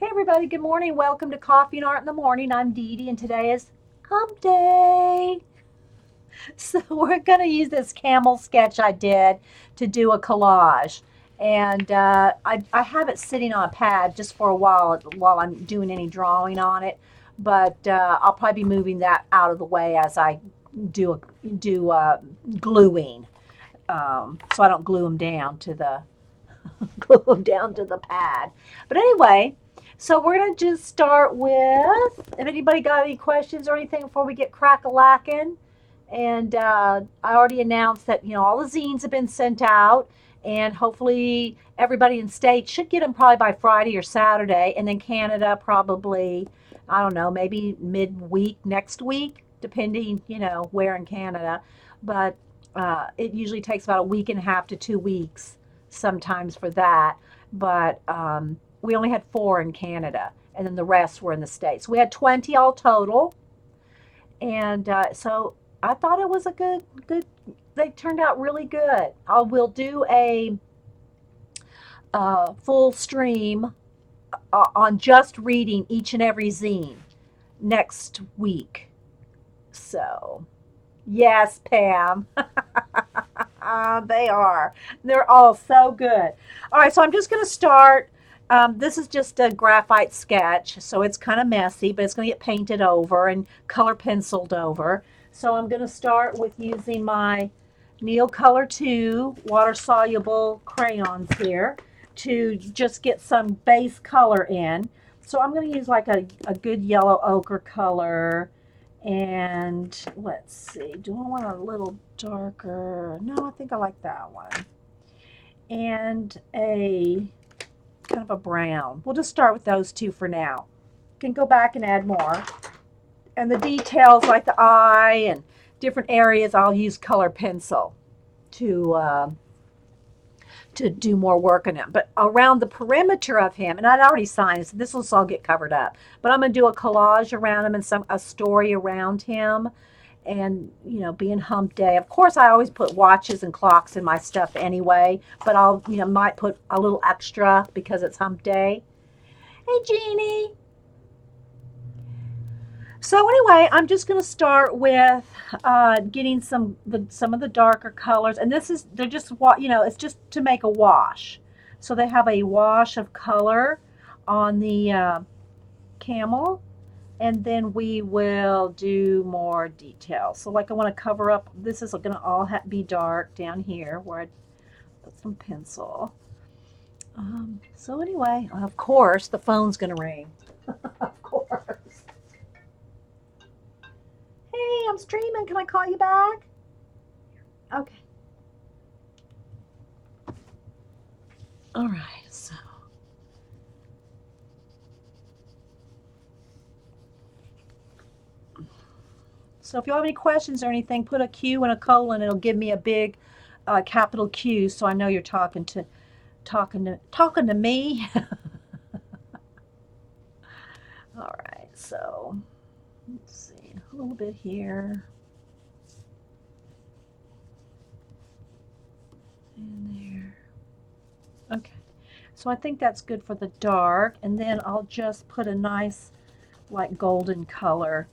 Okay, everybody, good morning. Welcome to Coffee and Art in the Morning. I'm Dee Dee, and today is Hump Day. So, we're going to use this camel sketch I did to do a collage. And I have it sitting on a pad just for a while I'm doing any drawing on it. But I'll probably be moving that out of the way as I do gluing, so I don't glue them down to the glue them down to the pad. But anyway, so we're going to just start with if anybody got any questions or anything before we get crack-a-lacking. And I already announced that, all the zines have been sent out. And hopefully everybody in state should get them probably by Friday or Saturday. And then Canada probably, I don't know, maybe midweek next week, depending, where in Canada. But it usually takes about a week and a half to 2 weeks sometimes for that. But we only had 4 in Canada, and then the rest were in the States. We had 20 all total. And so I thought it was a good, they turned out really good. I will do a full stream on just reading each and every zine next week. So, yes, Pam. They are. They're all so good. All right, so I'm just going to start. This is just a graphite sketch, so it's kind of messy, but it's going to get painted over and color penciled over. So I'm going to start with using my Neocolor 2 water-soluble crayons here to just get some base color in. So I'm going to use like a good yellow ochre color. And let's see, do I want a little darker? No, I think I like that one. And a kind of a brown. We'll just start with those two for now. Can go back and add more. And the details like the eye and different areas, I'll use color pencil to do more work on him. But around the perimeter of him, and I'd already signed this, so this will all get covered up. But I'm going to do a collage around him and a story around him. And, being hump day. Of course, I always put watches and clocks in my stuff anyway, but I'll, might put a little extra because it's hump day. Hey, Jeannie. So anyway, I'm just going to start with getting some of the darker colors, and they're just it's just to make a wash. So they have a wash of color on the camel, and then we will do more details. So like I want to cover up. This is going to all be dark down here where I put some pencil. So anyway, of course the phone's going to ring. Of course. Hey, I'm streaming. Can I call you back? Okay. All right. So if you have any questions or anything, put a Q and a colon. It'll give me a big capital Q, so I know you're talking to me. All right. So let's see a little bit here and there. Okay. So I think that's good for the dark, and then I'll just put a nice like golden color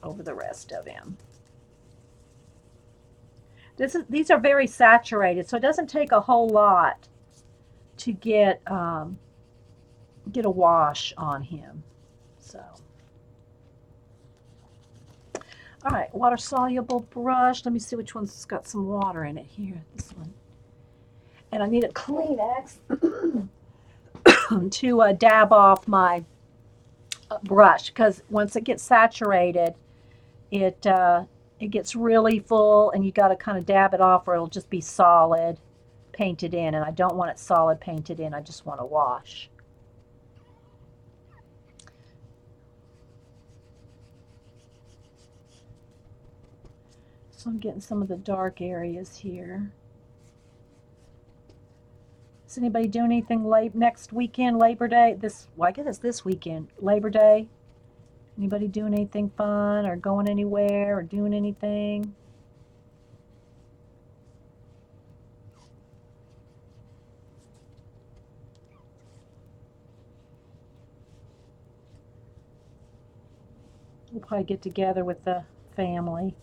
over the rest of him. These are very saturated, so it doesn't take a whole lot to get a wash on him. So, all right, water soluble brush. Let me see which one's got some water in it here. This one, and I need a Kleenex to dab off my brush because once it gets saturated, it gets really full, and you got to kind of dab it off, or it'll just be solid painted in. And I don't want it solid painted in. I just want to wash. So I'm getting some of the dark areas here. Is anybody doing anything next weekend, Labor Day? I guess it's this weekend, Labor Day. Anybody doing anything fun or going anywhere or doing anything? We'll probably get together with the family.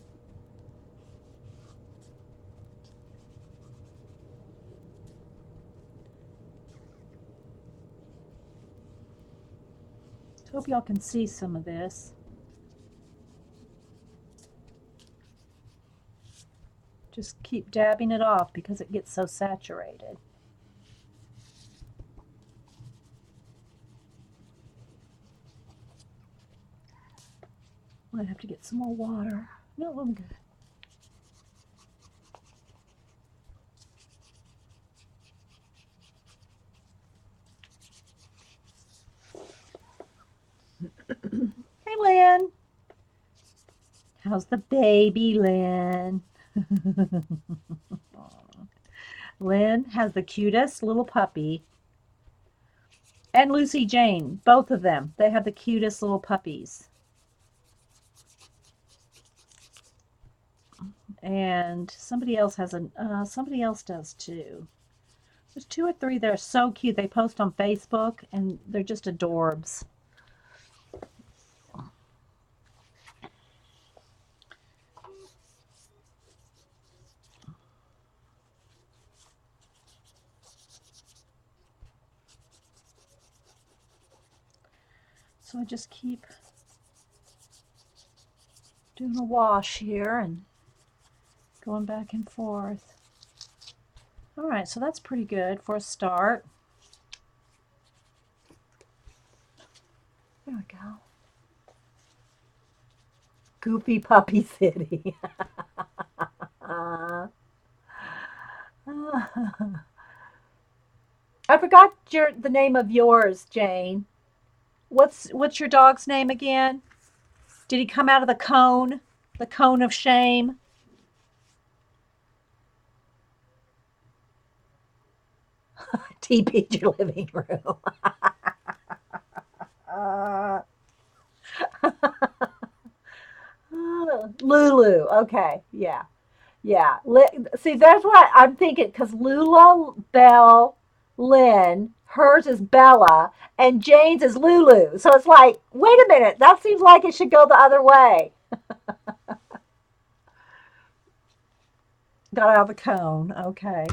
Hope y'all can see some of this. Just keep dabbing it off because it gets so saturated. Might have to get some more water. No, I'm good. Hey, Lynn. How's the baby, Lynn? Lynn has the cutest little puppy. And Lucy Jane, both of them. They have the cutest little puppies. And somebody else has somebody else does too. There's 2 or 3 that are so cute. They post on Facebook and they're just adorbs. So I just keep doing a wash here and going back and forth. All right, so that's pretty good for a start. There we go. Goofy Puppy City. I forgot the name of yours, Jane. What's your dog's name again? Did he come out of the cone? The cone of shame? TP'd your living room. Lulu. Okay. Yeah. Yeah. See, that's what I'm thinking because Lula, Belle, Lynn, hers is Bella, and Jane's is Lulu. So it's like, wait a minute. That seems like it should go the other way. Got out of the cone. Okay.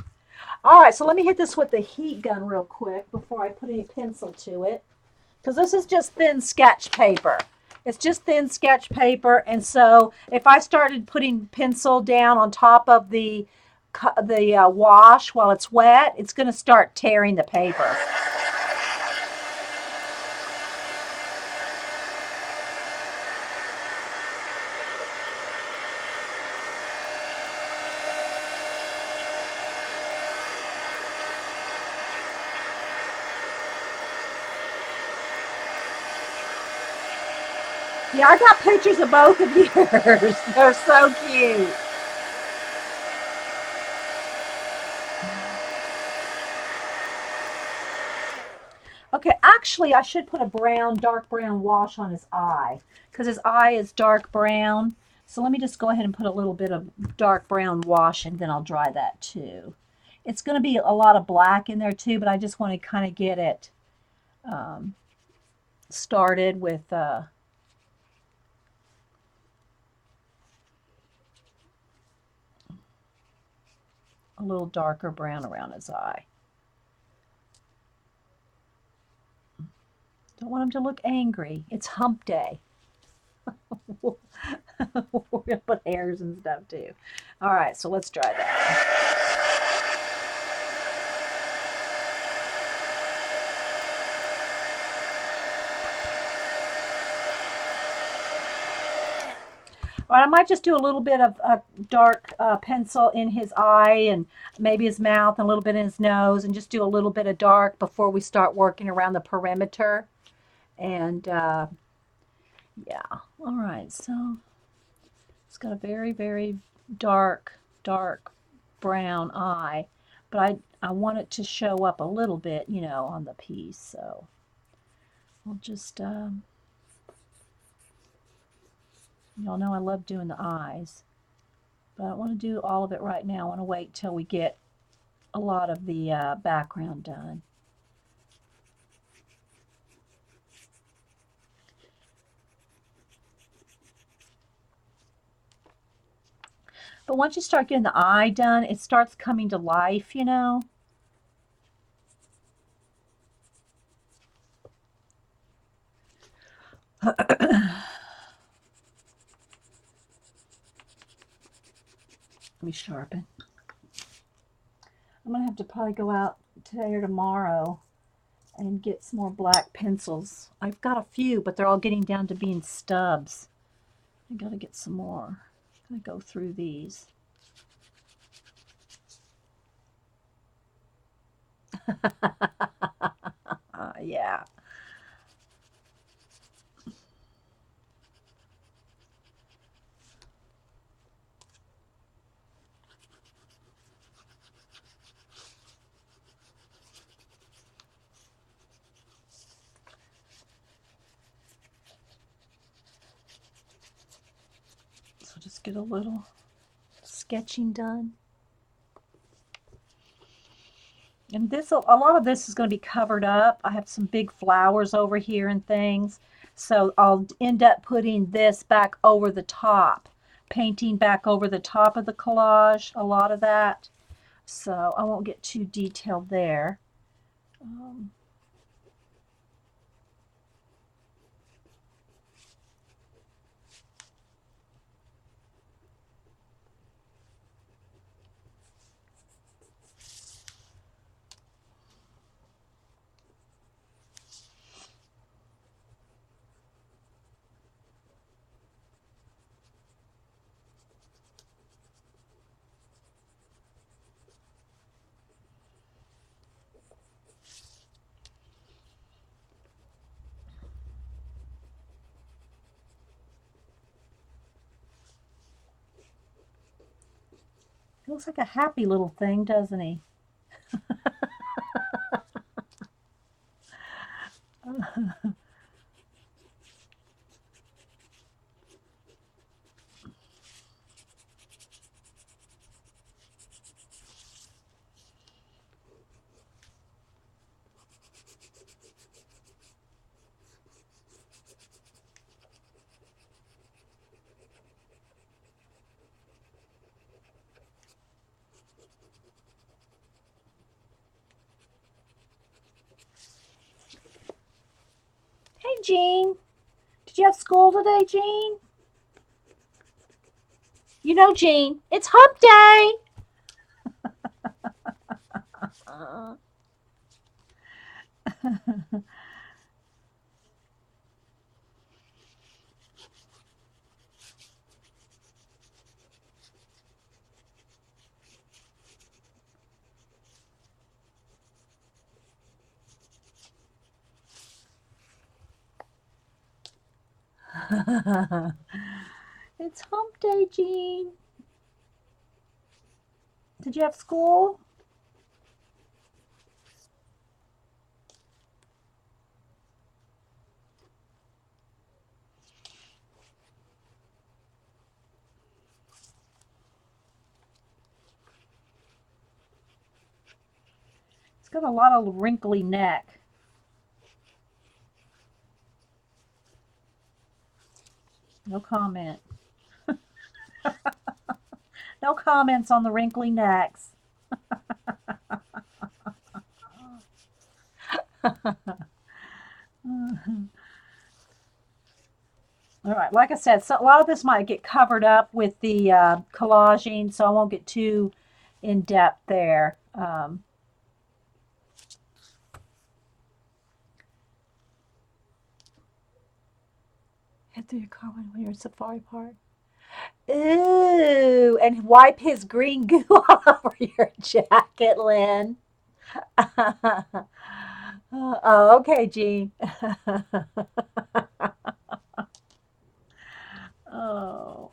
All right. So let me hit this with the heat gun real quick before I put any pencil to it. Because this is just thin sketch paper. It's just thin sketch paper, and so if I started putting pencil down on top of the wash while it's wet, it's going to start tearing the paper. Yeah, I got pictures of both of yours. They're so cute. Okay, actually, I should put a dark brown wash on his eye because his eye is dark brown. So let me just go ahead and put a little bit of dark brown wash and then I'll dry that too. It's going to be a lot of black in there too, but I just want to kind of get it um, started with a little darker brown around his eye. Don't want him to look angry. It's hump day. We're going to put hairs and stuff too. All right, so let's dry that. All right, I might just do a little bit of dark pencil in his eye and maybe his mouth and a little bit in his nose and just do a little bit of dark before we start working around the perimeter. And yeah, all right, so it's got a very, very dark brown eye, but I want it to show up a little bit, on the piece. So we'll just, y'all know I love doing the eyes, but I don't want to do all of it right now. I want to wait till we get a lot of the background done. But once you start getting the eye done, it starts coming to life, you know. Let me sharpen. I'm gonna have to probably go out today or tomorrow and get some more black pencils. I've got a few, but they're all getting down to being stubs. I gotta get some more. I'm gonna go through these. Yeah. So just get a little sketching done. And this, a lot of this is going to be covered up. I have some big flowers over here and things. So I'll end up putting this back over the top, painting back over the top of the collage, a lot of that. So I won't get too detailed there. Um, he looks like a happy little thing, doesn't he? Hey, Jean. Did you have school today, Jean? You know, Jean, it's hump day. It's hump day, Jean. Did you have school? It's got a lot of wrinkly neck. No comment. No comments on the wrinkly necks. All right, like I said, so a lot of this might get covered up with the collaging, so I won't get too in depth there. Head through your car when you're in Safari Park. Ooh, and wipe his green goo all over your jacket, Lynn. Oh, okay, Jean. Oh.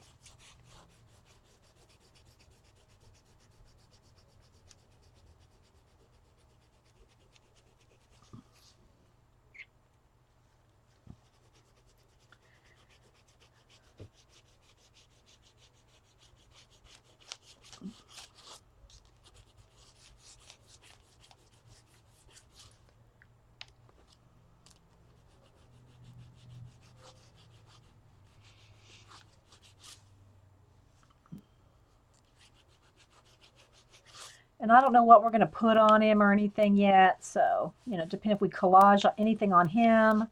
And I don't know what we're going to put on him or anything yet. So, depending if we collage anything on him.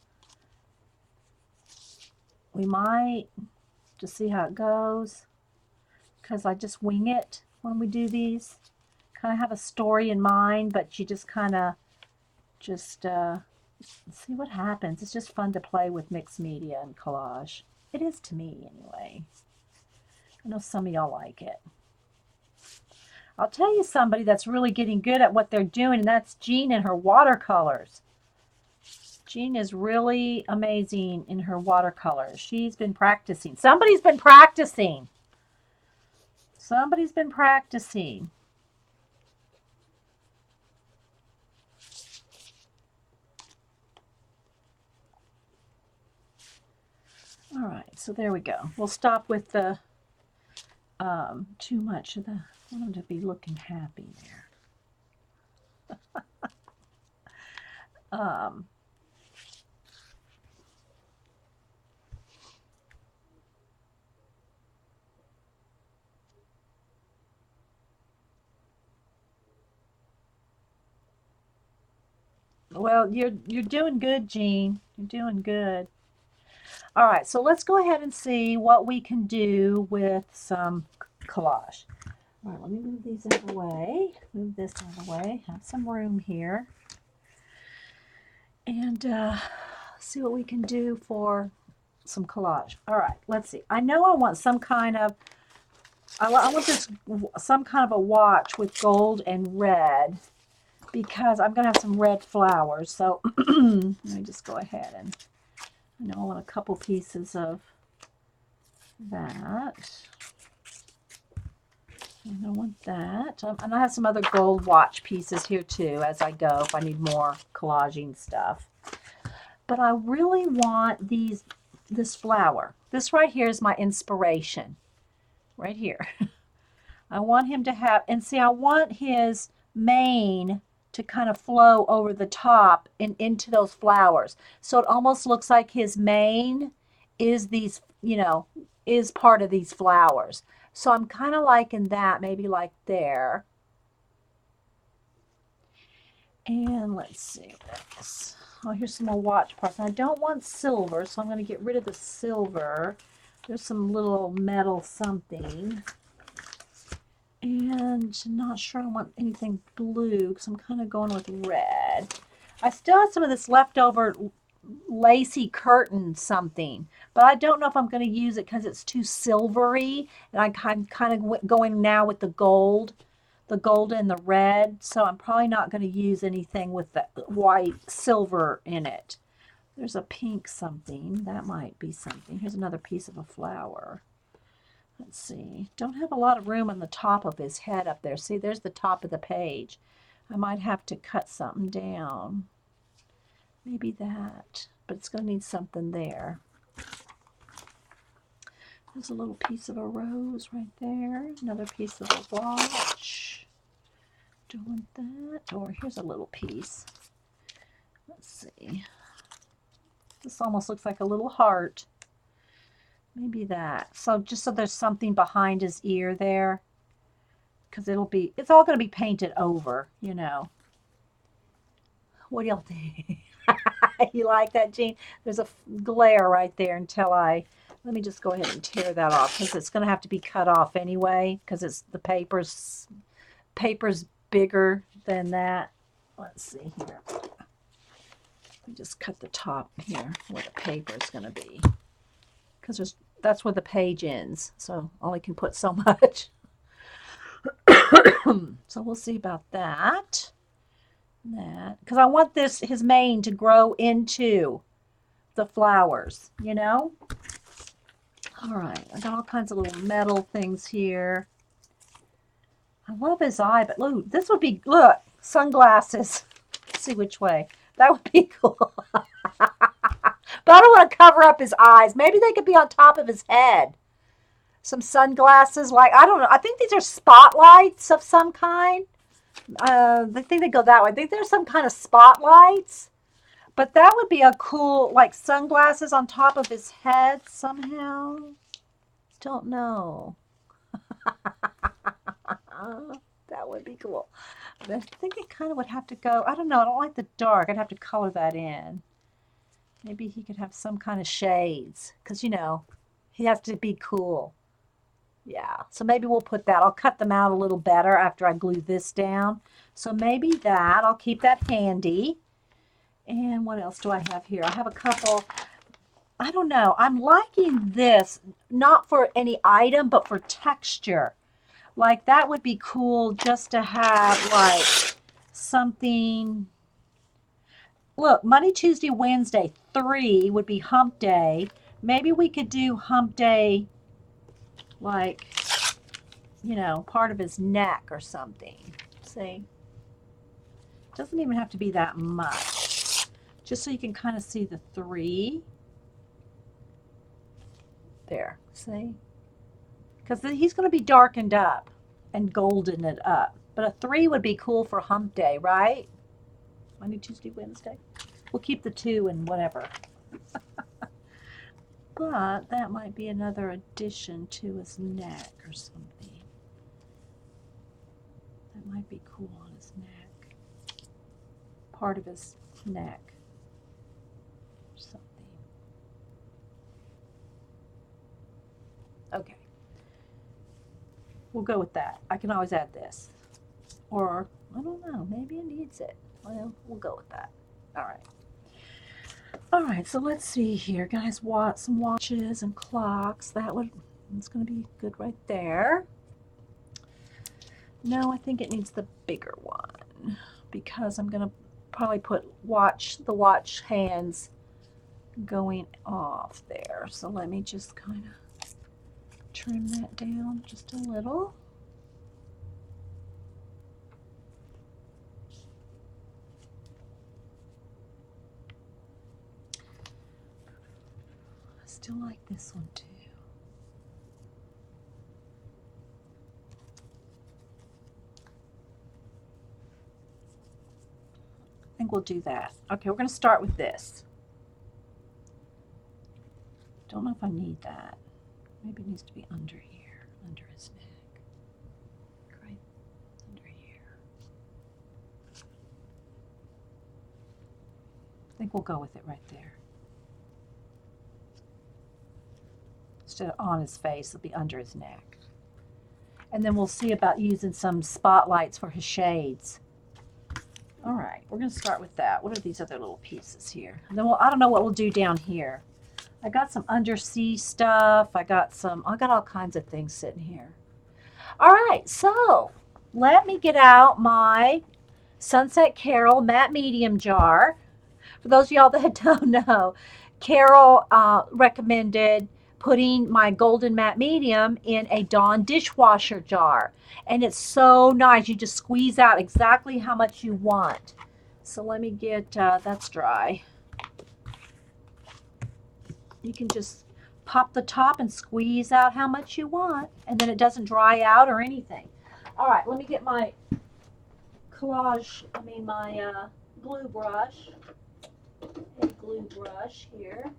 We might just see how it goes. Because I just wing it when we do these. Kind of have a story in mind, but you just kind of see what happens. It's just fun to play with mixed media and collage. It is to me, anyway. I know some of y'all like it. I'll tell you somebody that's really getting good at what they're doing, and that's Jean and her watercolors. Jean is really amazing in her watercolors. She's been practicing. Somebody's been practicing. Somebody's been practicing. All right, so there we go. We'll stop with the too much of the, I want them to be looking happy there. Well, you're doing good, Jean. You're doing good. All right, so let's go ahead and see what we can do with some collage. All right, let me move these out of the way. Move this out of the way. Have some room here. And see what we can do for some collage. All right, let's see. I know I want some kind of, I want this, some kind of a watch with gold and red, because I'm going to have some red flowers. So let me just go ahead and, I know I want a couple pieces of that. And I want that. And I have some other gold watch pieces here too as I go if I need more collaging stuff. But I really want this flower. This right here is my inspiration. Right here. I want him to have, and see, I want his mane to kind of flow over the top and into those flowers. So it almost looks like his mane is these, is part of these flowers. So I'm kind of liking that, maybe like there. And let's see this. Oh, here's some more watch parts. And I don't want silver, so I'm going to get rid of the silver. There's some little metal something. And I'm not sure I want anything blue because I'm kind of going with red. I still have some of this leftover lacy curtain something, but I don't know if I'm going to use it because it's too silvery, and I'm kind of going now with the gold and the red, so I'm probably not going to use anything with the white silver in it. There's a pink something. That might be something. Here's another piece of a flower. Let's see. Don't have a lot of room on the top of his head up there. See, there's the top of the page. I might have to cut something down. Maybe that, but it's going to need something there. There's a little piece of a rose right there. Another piece of a watch. Don't want that. Or here's a little piece. Let's see. This almost looks like a little heart. Maybe that. So just so there's something behind his ear there. Because it's all going to be painted over, What do y'all think? You like that, Jean? There's a glare right there let me just go ahead and tear that off because it's going to have to be cut off anyway because the paper's bigger than that. Let's see here. Let me just cut the top here where the paper is going to be because that's where the page ends. So only can put so much. So we'll see about that. Because I want his mane to grow into the flowers, All right, I got all kinds of little metal things here. I love his eye, but look, this would be, sunglasses. Let's see which way. That would be cool. But I don't want to cover up his eyes. Maybe they could be on top of his head. Some sunglasses, I don't know. I think these are spotlights of some kind. I think they go that way. I think there's some kind of spotlights. But that would be a cool, sunglasses on top of his head somehow. Don't know. That would be cool. But I think it kind of would have to go, I don't know, I don't like the dark. I'd have to color that in. Maybe he could have some kind of shades because, you know, he has to be cool. Yeah, so maybe we'll put that. I'll cut them out a little better after I glue this down. So maybe that, I'll keep that handy. And what else do I have here? I have a couple, I don't know. I'm liking this, not for any item, but for texture. Like that would be cool just to have like something. Look, Monday, Tuesday, Wednesday, 3 would be hump day. Maybe we could do hump day like, you know, part of his neck or something. See? Doesn't even have to be that much. Just so you can kind of see the 3. There, see? Because he's going to be darkened up and golden it up. But a 3 would be cool for hump day, right? Monday, Tuesday, Wednesday. We'll keep the 2 and whatever. But that might be another addition to his neck or something. That might be cool on his neck. Part of his neck or something. Okay. We'll go with that. I can always add this. Or, I don't know, maybe it needs it. Well, we'll go with that. All right. All right, so let's see here. Guys, want some watches and clocks. It's going to be good right there. No, I think it needs the bigger one because I'm going to probably put the watch hands going off there. So let me just kind of trim that down just a little. I still like this one too. I think we'll do that. Okay, we're going to start with this. Don't know if I need that. Maybe it needs to be under here, under his neck. Right under here. I think we'll go with it right there. Instead of on his face, it'll be under his neck. And then we'll see about using some spotlights for his shades. All right, we're going to start with that. What are these other little pieces here? And then I don't know what we'll do down here. I got some undersea stuff. I got all kinds of things sitting here. All right, so let me get out my Sunset Carol matte medium jar. For those of y'all that don't know, Carol recommended putting my golden matte medium in a Dawn dishwasher jar. And it's so nice. You just squeeze out exactly how much you want. So let me get, that's dry. You can just pop the top and squeeze out how much you want. And then it doesn't dry out or anything. All right, let me get my my glue brush. A glue brush here.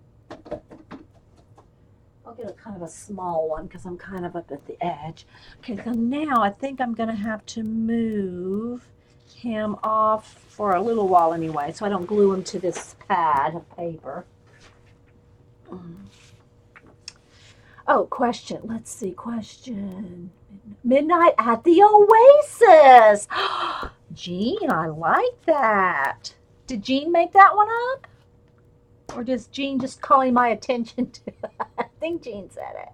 I'll get a kind of a small one because I'm kind of up at the edge. Okay, so now I think I'm going to have to move him off for a little while anyway, so I don't glue him to this pad of paper. Oh, question. Let's see. Question. Midnight at the Oasis. Jean, I like that. Did Jean make that one up? Or does Jean just calling my attention to it? I think Jean said it.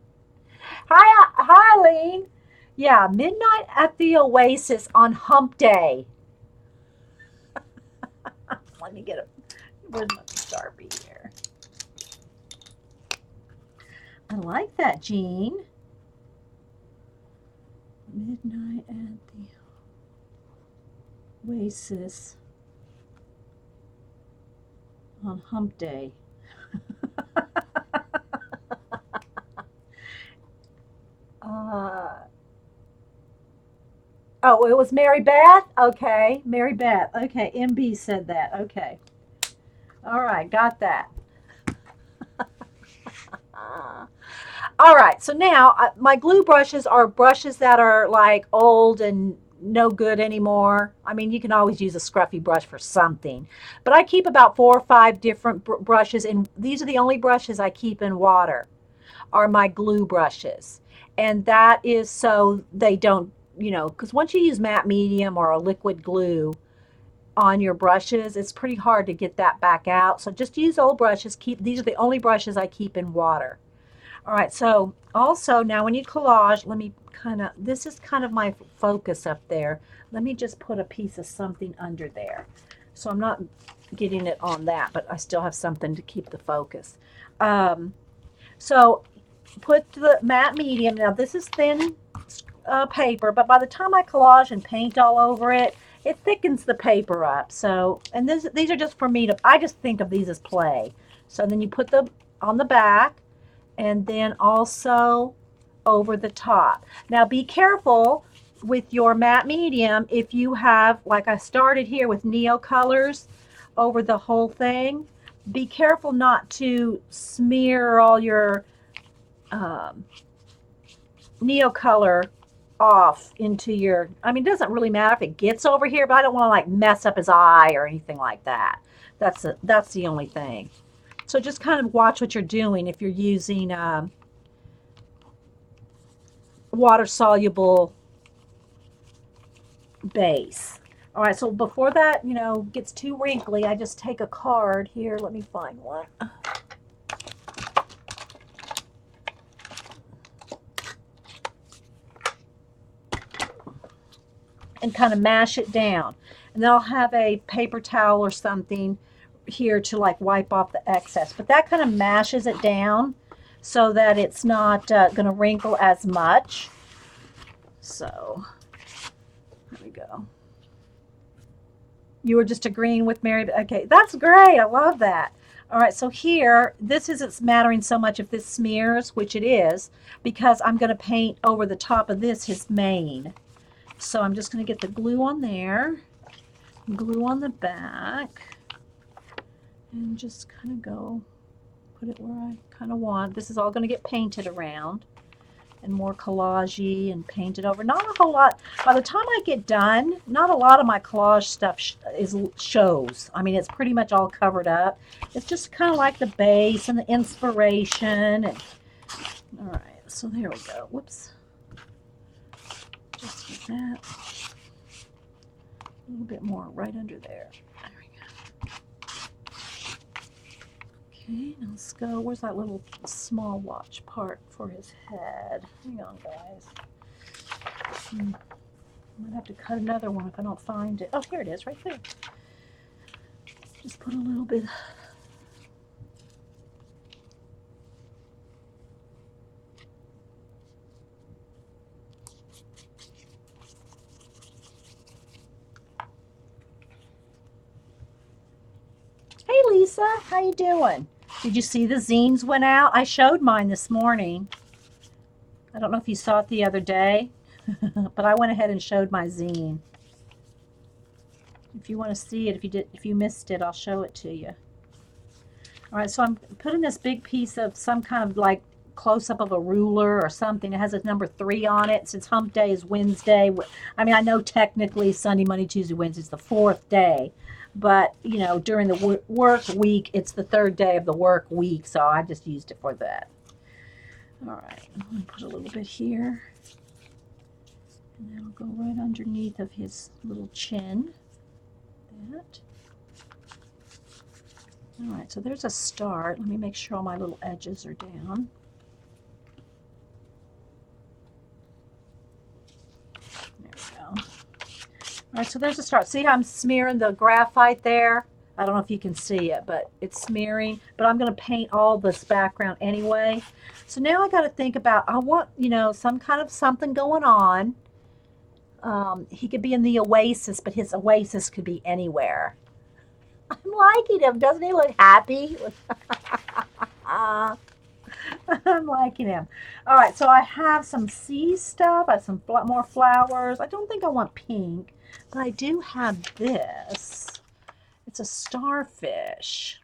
Hi, Eileen. Yeah, Midnight at the Oasis on Hump Day. Let me get where's my Sharpie here? I like that, Jean. Midnight at the Oasis on Hump Day. Oh, it was Mary Beth? Okay, Mary Beth. Okay, MB said that. Okay. All right, got that. All right, so now my glue brushes are brushes that are like old and no good anymore. I mean, you can always use a scruffy brush for something. But I keep about 4 or 5 different brushes, and these are the only brushes I keep in water, are my glue brushes. And that is so they don't, because once you use matte medium or a liquid glue on your brushes, it's pretty hard to get that back out. So just use old brushes. These are the only brushes I keep in water. All right, so also now when you collage, let me this is kind of my focus up there. Let me just put a piece of something under there. So I'm not getting it on that, but I still have something to keep the focus. So put the matte medium. Now this is thin paper, but by the time I collage and paint all over it, it thickens the paper up. So, and these are just for me to, I just think of these as play. So then you put them on the back and then also over the top. Now be careful with your matte medium if you have, like I started here with Neo colors over the whole thing. Be careful not to smear all your um, Neo color off into your, I mean, it doesn't really matter if it gets over here, but I don't want to like mess up his eye or anything like that. That's the only thing. So just kind of watch what you're doing if you're using water soluble base. All right, so before that, gets too wrinkly, I just take a card here. Let me find one. And kind of mash it down. And then I'll have a paper towel or something here to like wipe off the excess. But that kind of mashes it down so that it's not going to wrinkle as much. So there we go. You were just agreeing with Mary. Okay, that's great. I love that. All right, so here, this isn't mattering so much if this smears, which it is, because I'm going to paint over the top of this his mane. So I'm just going to get the glue on there, glue on the back, and just kind of go put it where I kind of want. This is all going to get painted around and more collage-y and painted over. Not a whole lot. By the time I get done, not a lot of my collage stuff shows. I mean, it's pretty much all covered up. It's just kind of like the base and the inspiration. And, all right, so there we go. Whoops. Just like that. A little bit more right under there. There we go. Okay, now let's go. Where's that little small watch part for his head? Hang on, guys. I might have to cut another one if I don't find it. Oh, here it is, right there. Just put a little bit. Hey, Lisa, how you doing? Did you see the zines went out? I showed mine this morning. I don't know if you saw it the other day, but I went ahead and showed my zine. If you want to see it, if you missed it, I'll show it to you. All right, so I'm putting this big piece of some kind of like close-up of a ruler or something. It has a number 3 on it. Since Hump Day is Wednesday, I mean, I know technically Sunday, Monday, Tuesday, Wednesday is the 4th day, but during the work week, it's the 3rd day of the work week, so I just used it for that. All right, I'm going to put a little bit here, and then I'll go right underneath of his little chin. That. All right, so there's a start. Let me make sure all my little edges are down. There we go. All right, so there's a start. See how I'm smearing the graphite there? I don't know if you can see it, but it's smearing. But I'm going to paint all this background anyway. So now I got to think about, I want, some kind of something going on. He could be in the Oasis, but his Oasis could be anywhere. I'm liking him. Doesn't he look happy? I'm liking him. All right, so I have some sea stuff. I have some more flowers. I don't think I want pink, but I do have this. It's a starfish.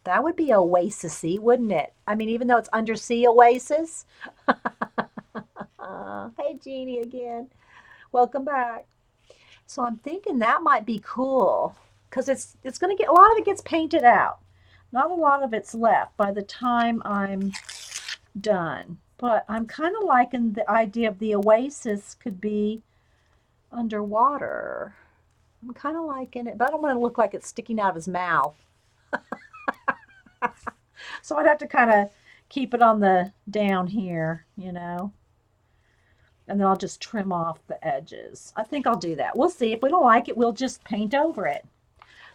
That would be oasis-y, wouldn't it? I mean, even though it's undersea oasis. Hey, Jeannie again. Welcome back. So I'm thinking that might be cool because it's going to get a lot of it gets painted out. Not a lot of it's left by the time I'm done. But I'm kind of liking the idea of the Oasis could be underwater. I'm kind of liking it, but I don't want to look like it's sticking out of his mouth. So I'd have to kind of keep it on the down here, you know, and then I'll just trim off the edges. I think I'll do that. We'll see. If we don't like it, we'll just paint over it.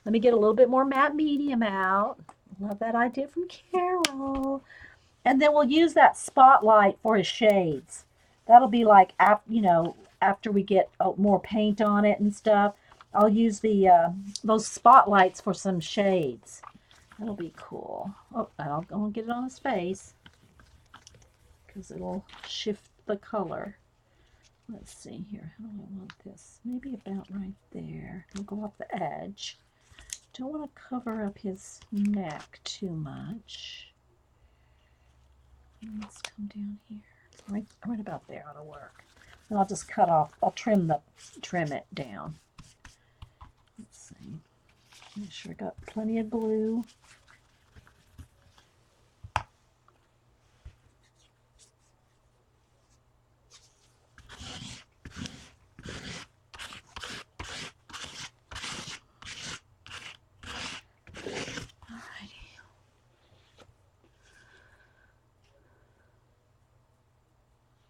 Let me get a little bit more matte medium out. Love that idea from Carol. And then we'll use that spotlight for his shades. That'll be like, you know, after we get more paint on it and stuff. I'll use the those spotlights for some shades. That'll be cool. Oh, I'll get it on his face because it'll shift the color. Let's see here. How do I want this? Maybe about right there. I'll go off the edge. Don't want to cover up his neck too much. Let's come down here. Right about there ought to work. And I'll just cut off. I'll trim it down. Let's see. Make sure I got plenty of glue.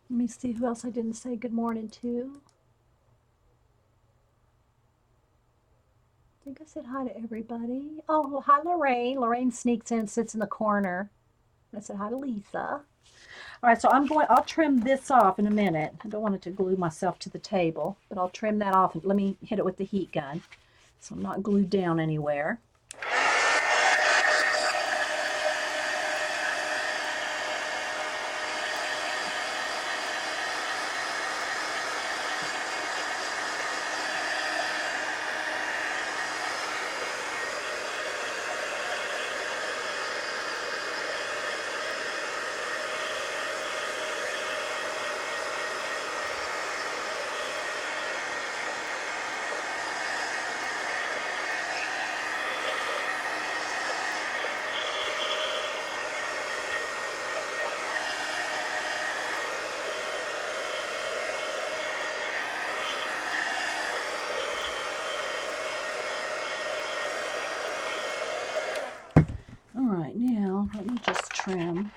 Let me see who else I didn't say good morning to. I think I said hi to everybody. Oh, hi, Lorraine. Lorraine sneaks in and sits in the corner. I said hi to Lisa. All right, so I'll trim this off in a minute. I don't want it to glue myself to the table, but I'll trim that off and let me hit it with the heat gun so I'm not glued down anywhere. All right, now let me just trim.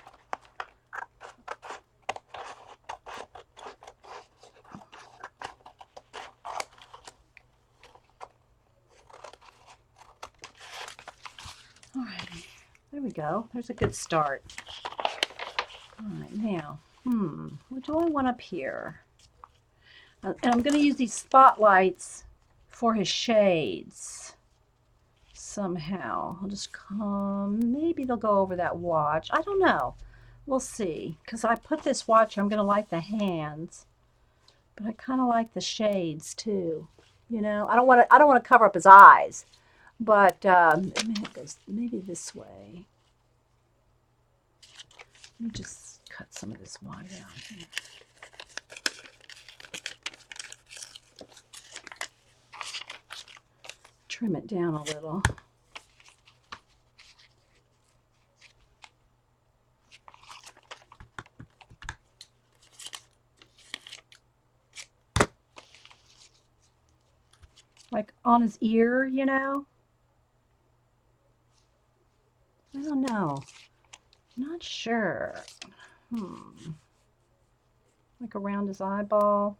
All right, there we go. There's a good start. All right, now, what do I want up here? And I'm going to use these spotlights for his shades somehow. I'll just come, maybe they'll go over that watch. I don't know. We'll see. Because I put this watch, I'm going to like the hands, but I kind of like the shades too. You know, I don't want to cover up his eyes, but it goes maybe this way. Let me just cut some of this white out here. Trim it down a little. Like on his ear, you know? I don't know. Not sure. Like around his eyeball.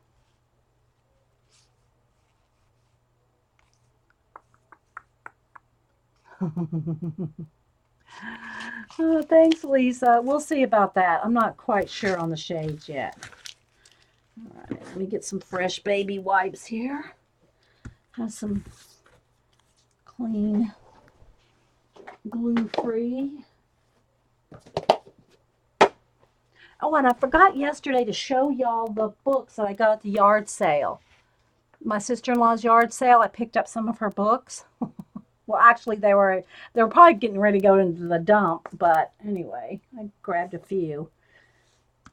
Oh, thanks, Lisa. We'll see about that. I'm not quite sure on the shades yet. All right, let me get some fresh baby wipes here. Have some clean, glue-free. Oh, and I forgot yesterday to show y'all the books that I got at the yard sale. My sister-in-law's yard sale, I picked up some of her books. Well, actually, they were probably getting ready to go into the dump, but anyway, I grabbed a few.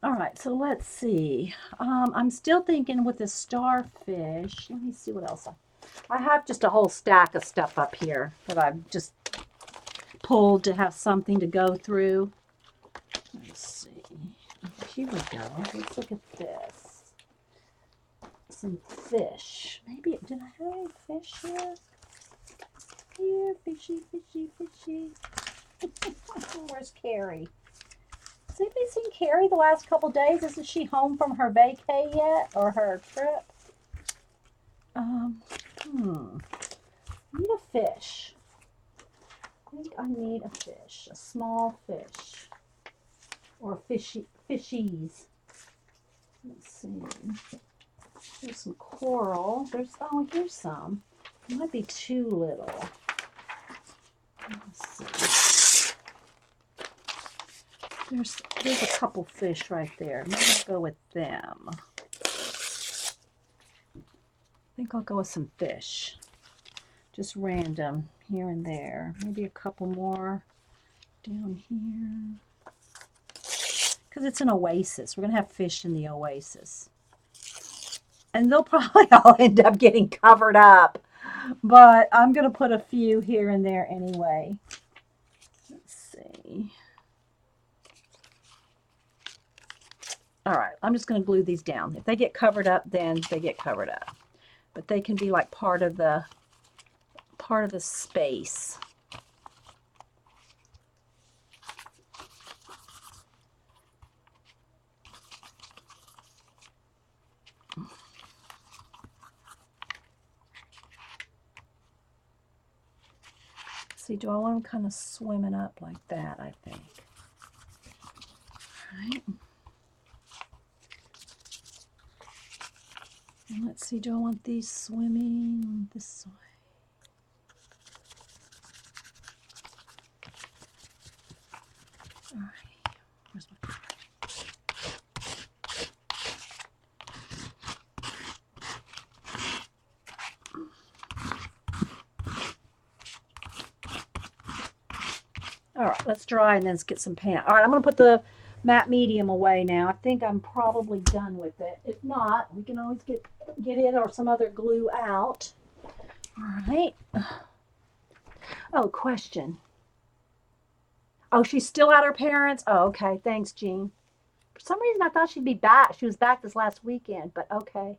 All right, so let's see. I'm still thinking with the starfish. Let me see what else I have just a whole stack of stuff up here that I've just pulled to have something to go through. Let's see. Here we go. Let's look at this. Some fish. Maybe, did I have any fish here? Here, fishy, fishy, fishy. Where's Carrie? Has anybody seen Carrie the last couple days? Isn't she home from her vacay yet? Or her trip? I need a fish. I think I need a fish. A small fish. Or fishies. Let's see. There's some coral. Here's some. It might be too little. Let's see. There's a couple fish right there. Maybe I'll go with them. I think I'll go with some fish. Just random here and there. Maybe a couple more down here. Because it's an oasis. We're going to have fish in the oasis. And they'll probably all end up getting covered up. But I'm going to put a few here and there anyway. Let's see. All right, I'm just going to glue these down. If they get covered up, then they get covered up. But they can be like part of the space. See, do I want them kind of swimming up like that, I think. All right. And let's see, do I want these swimming this way? All right. Where's my card? All right, let's dry and then let's get some paint. All right, I'm going to put the matte medium away now. I think I'm probably done with it. If not, we can always get it or some other glue out. All right. Oh, question. Oh, she's still at her parents'? Oh, okay. Thanks, Jean. For some reason, I thought she'd be back. She was back this last weekend, but okay.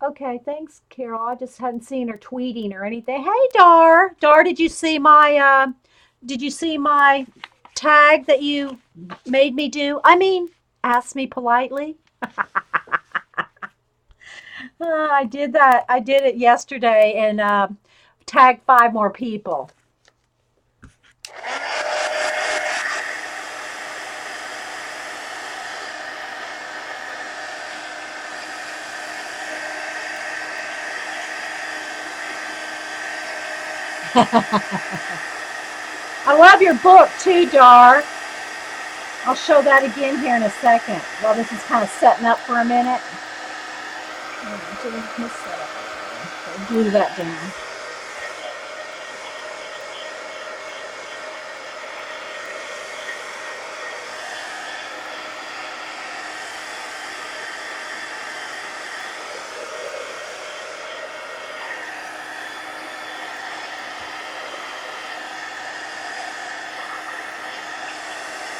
Okay, thanks, Carol. I just hadn't seen her tweeting or anything. Hey, Dar. Dar, did you see my tag that you made me do? I mean, ask me politely. I did that. I did it yesterday and tagged 5 more people. I love your book too, Dar. I'll show that again here in a second while this is kind of setting up for a minute. Glue that down.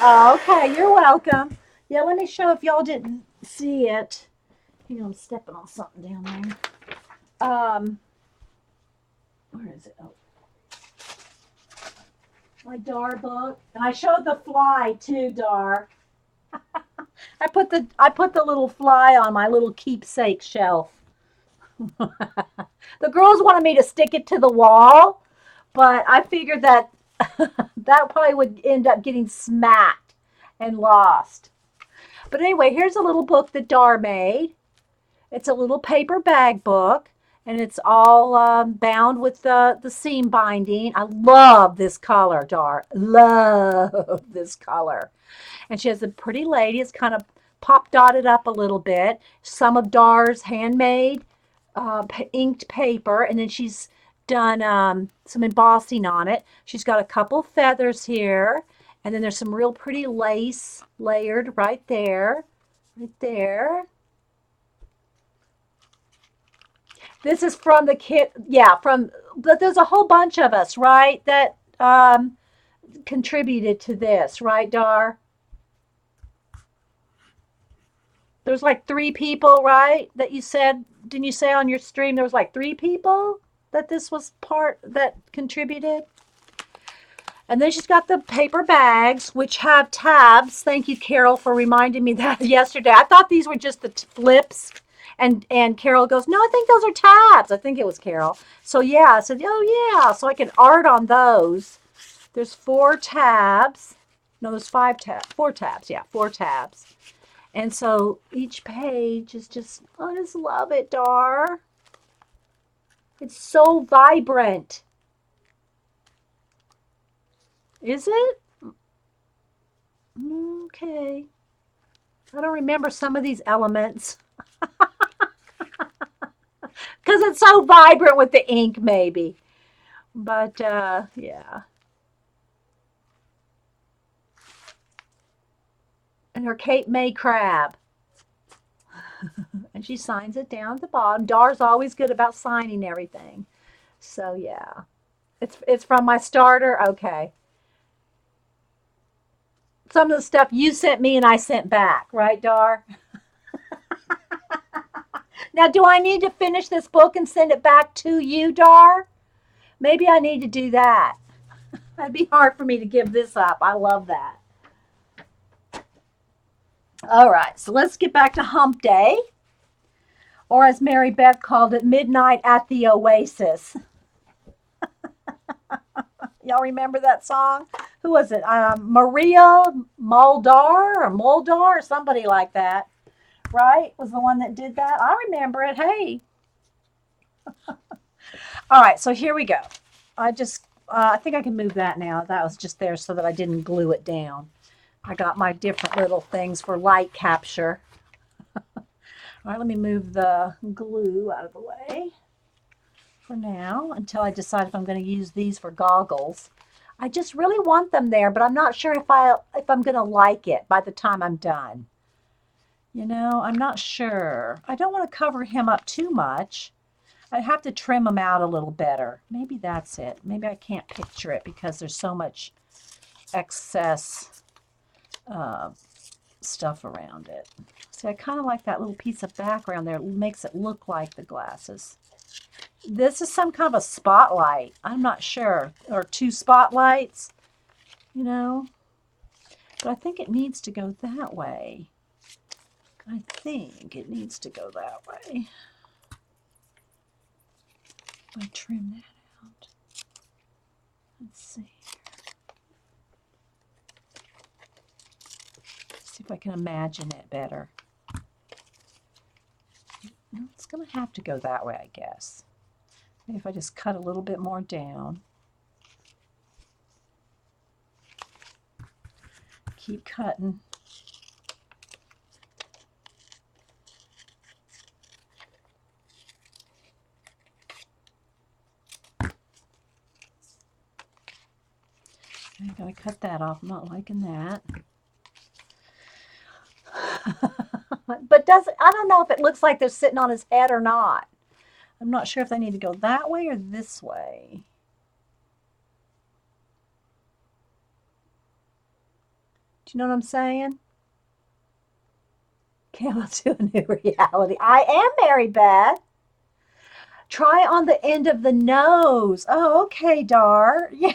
Oh, okay, you're welcome. Yeah, let me show if y'all didn't see it. Hang on, I'm stepping on something down there. Where is it? Oh, my Dar book, and I showed the fly too, Dar. I put the little fly on my little keepsake shelf. The girls wanted me to stick it to the wall, but I figured that that probably would end up getting smacked and lost. But anyway, here's a little book that Dar made. It's a little paper bag book, and it's all bound with the seam binding. I love this color, Dar. Love this color. And she has a pretty lady. It's kind of pop dotted up a little bit. Some of Dar's handmade inked paper, and then she's done some embossing on it. She's got a couple feathers here, And then there's some real pretty lace layered right there. Right there. This is from the kit. Yeah, but there's a whole bunch of us, right, that contributed to this, right, Dar? There's like 3 people, right? That you said, didn't you say on your stream there was like 3 people that this was part that contributed? And then she's got the paper bags, which have tabs. Thank you, Carol, for reminding me that yesterday. I thought these were just the flips. And Carol goes, no, I think those are tabs. I think it was Carol. So yeah, I said, oh yeah. So I can art on those. There's 4 tabs. No, there's 5 tabs. 4 tabs. Yeah, 4 tabs. And so each page is just, I just love it, Dar. It's so vibrant. Is it? Okay. I don't remember some of these elements because it's so vibrant with the ink, maybe. But yeah. And her Cape May crab. And she signs it down at the bottom. Dar's always good about signing everything. So yeah. It's from my starter. Okay. Some of the stuff you sent me and I sent back, right, Dar? Now, do I need to finish this book and send it back to you, Dar? Maybe I need to do that. That'd be hard for me to give this up. I love that. All right, so let's get back to Hump Day, or as Mary Beth called it, Midnight at the Oasis. Y'all remember that song? Who was it? Maria Muldar or somebody like that, right? Was the one that did that. I remember it. Hey. All right, so here we go. I think I can move that now. That was just there so that I didn't glue it down. I got my different little things for light capture. All right, let me move the glue out of the way for now until I decide if I'm going to use these for goggles. I just really want them there, but I'm not sure if I'm going to like it by the time I'm done. You know, I'm not sure. I don't want to cover him up too much. I'd have to trim him out a little better. Maybe that's it. Maybe I can't picture it because there's so much excess stuff around it. See, I kind of like that little piece of background there. It makes it look like the glasses. This is some kind of a spotlight. I'm not sure. Or 2 spotlights, you know. But I think it needs to go that way. I think it needs to go that way. I trim that out. Let's see. See if I can imagine it better. It's going to have to go that way, I guess. Maybe if I just cut a little bit more down. Keep cutting. I gotta cut that off. I'm not liking that. But I don't know if it looks like they're sitting on his head or not. I'm not sure if they need to go that way or this way. Do you know what I'm saying? Camel to a new reality. I am Mary Beth. Try on the end of the nose. Oh, okay, Dar. Yeah.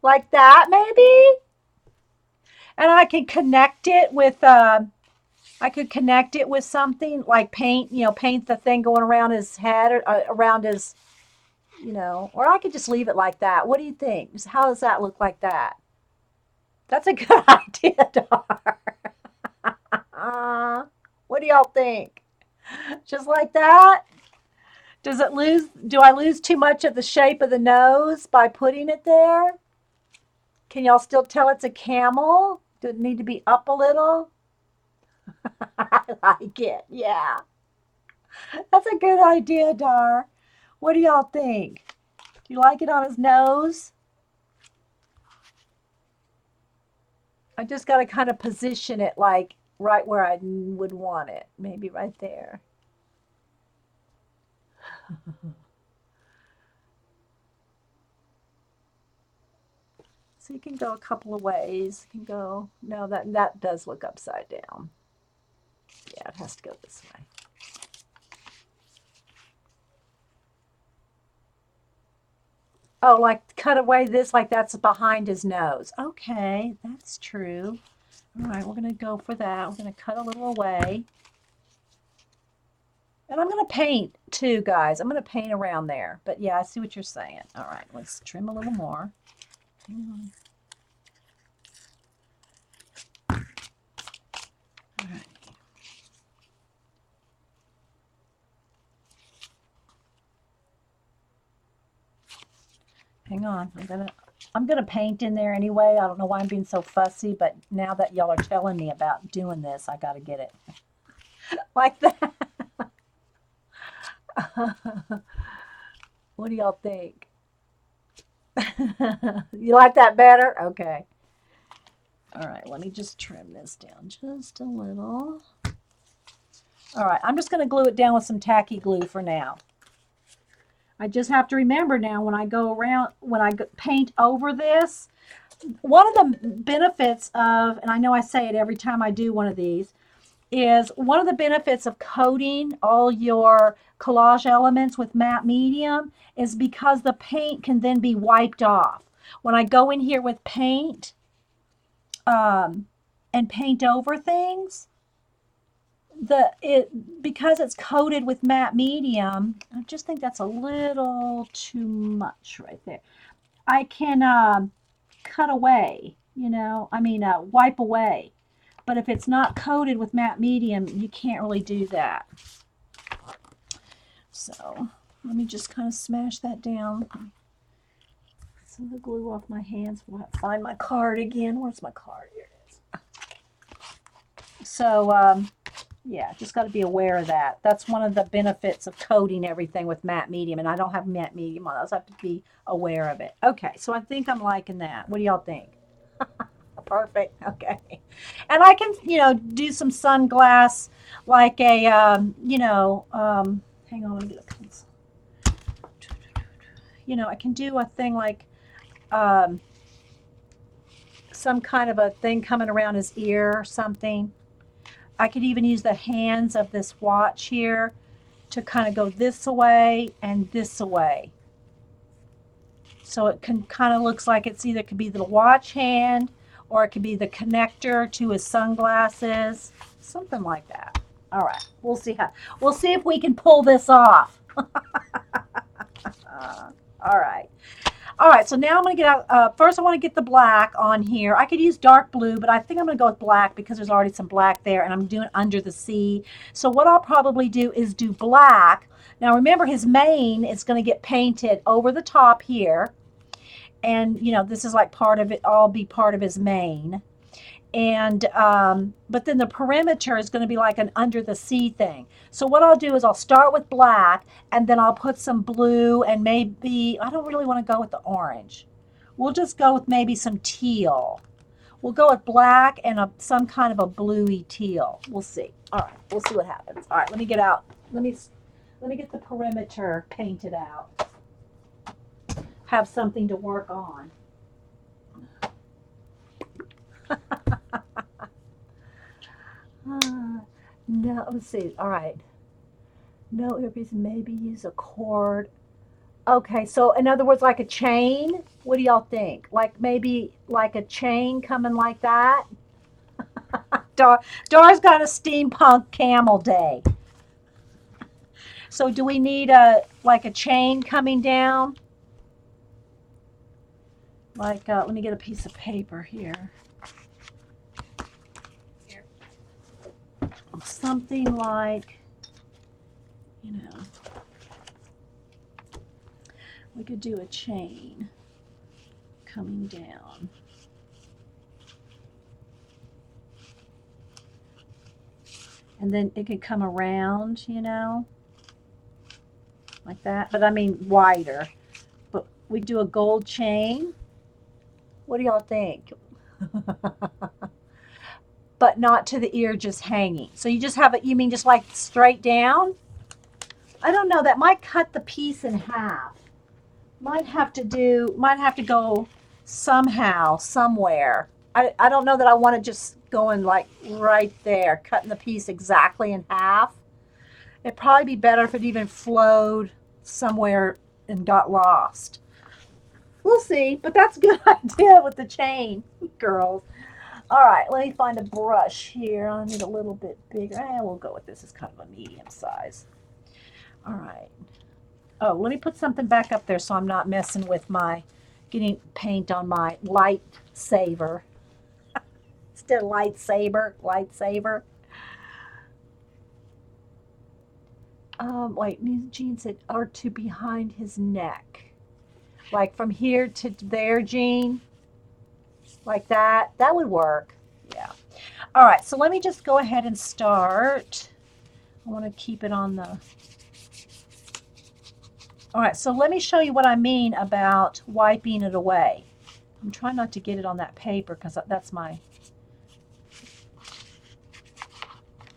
Like that, maybe? And I can connect it with I could connect it with something like paint, paint the thing going around his head or around his, or I could just leave it like that. What do you think? How does that look like that? That's a good idea, Dar. What do y'all think? Just like that? Do I lose too much of the shape of the nose by putting it there? Can y'all still tell it's a camel? Does it need to be up a little? I like it. Yeah. That's a good idea, Dar. What do y'all think? Do Do you like it on his nose? I just got to kind of position it like right where I would want it. Maybe right there. So you can go a couple of ways. You can go, no, that does look upside down. Yeah, it has to go this way. Oh, like cut away this, like that's behind his nose. Okay, that's true. All right, we're going to go for that. We're going to cut a little away. And I'm going to paint too, guys. I'm going to paint around there. But yeah, I see what you're saying. All right, let's trim a little more. Hang on. All right. Hang on. I'm gonna paint in there anyway. I don't know why I'm being so fussy, but now that y'all are telling me about doing this, I gotta get it like that. What do y'all think? You like that better? Okay. All right, let me just trim this down just a little. All right, I'm just going to glue it down with some tacky glue for now. I just have to remember now when I go around, when I paint over this, one of the benefits of, and I know I say it every time I do one of these, is one of the benefits of coating all your collage elements with matte medium is because the paint can then be wiped off. When I go in here with paint and paint over things, because it's coated with matte medium, I just think that's a little too much right there. I can cut away, wipe away. But if it's not coated with matte medium, you can't really do that. So let me just kind of smash that down. Some of the glue off my hands. We'll have to find my card again. Where's my card? Here it is. So yeah, just got to be aware of that. That's one of the benefits of coating everything with matte medium, and I don't have matte medium on those. I have to be aware of it. Okay, so I think I'm liking that. What do y'all think? Perfect. Okay. And I can, do some sunglass like a, hang on, let me get a pencil. I can do a thing like some kind of a thing coming around his ear or something. I could even use the hands of this watch here to kind of go this way and this way. So it can kind of looks like it's either could be the watch hand or it could be the connector to his sunglasses, something like that. All right, we'll see if we can pull this off. All right. All right, so now I'm going to get out, first I want to get the black on here. I could use dark blue, but I think I'm going to go with black because there's already some black there, and I'm doing under the sea. So what I'll probably do is do black. Now remember, his mane is going to get painted over the top here. And, this is like part of it, all be part of his mane. And, but then the perimeter is going to be like an under the sea thing. So what I'll do is I'll start with black and then I'll put some blue and maybe, I don't really want to go with the orange. We'll just go with maybe some teal. We'll go with black and some kind of a bluey teal. We'll see. All right, we'll see what happens. All right, let me get out. Let me get the perimeter painted out. Have something to work on. No, let's see. All right. No earpiece, maybe use a cord. Okay, so in other words, like a chain. What do y'all think? Like maybe like a chain coming like that? Dar's got a steampunk camel day. So do we need like a chain coming down? Like, let me get a piece of paper here. Something like, we could do a chain coming down. And then it could come around, like that. But I mean wider. But we do a gold chain. What do y'all think? But not to the ear, just hanging. So you just have it, you mean just like straight down? I don't know, that might cut the piece in half. Might have to go somehow, somewhere. I don't know that I want to just go in like right there, cutting the piece exactly in half. It'd probably be better if it even flowed somewhere and got lost. We'll see, but that's a good idea with the chain, girls. All right, let me find a brush here. I need a little bit bigger. We'll go with this. It's kind of a medium size. All right. Oh, let me put something back up there so I'm not messing with my getting paint on my lightsaber. Instead of lightsaber. Wait, Jean said, or to behind his neck. Like from here to there, Jean. Like that. That would work. Yeah. All right, so let me just go ahead and start. I want to keep it on the... All right, so let me show you what I mean about wiping it away. I'm trying not to get it on that paper because that's my...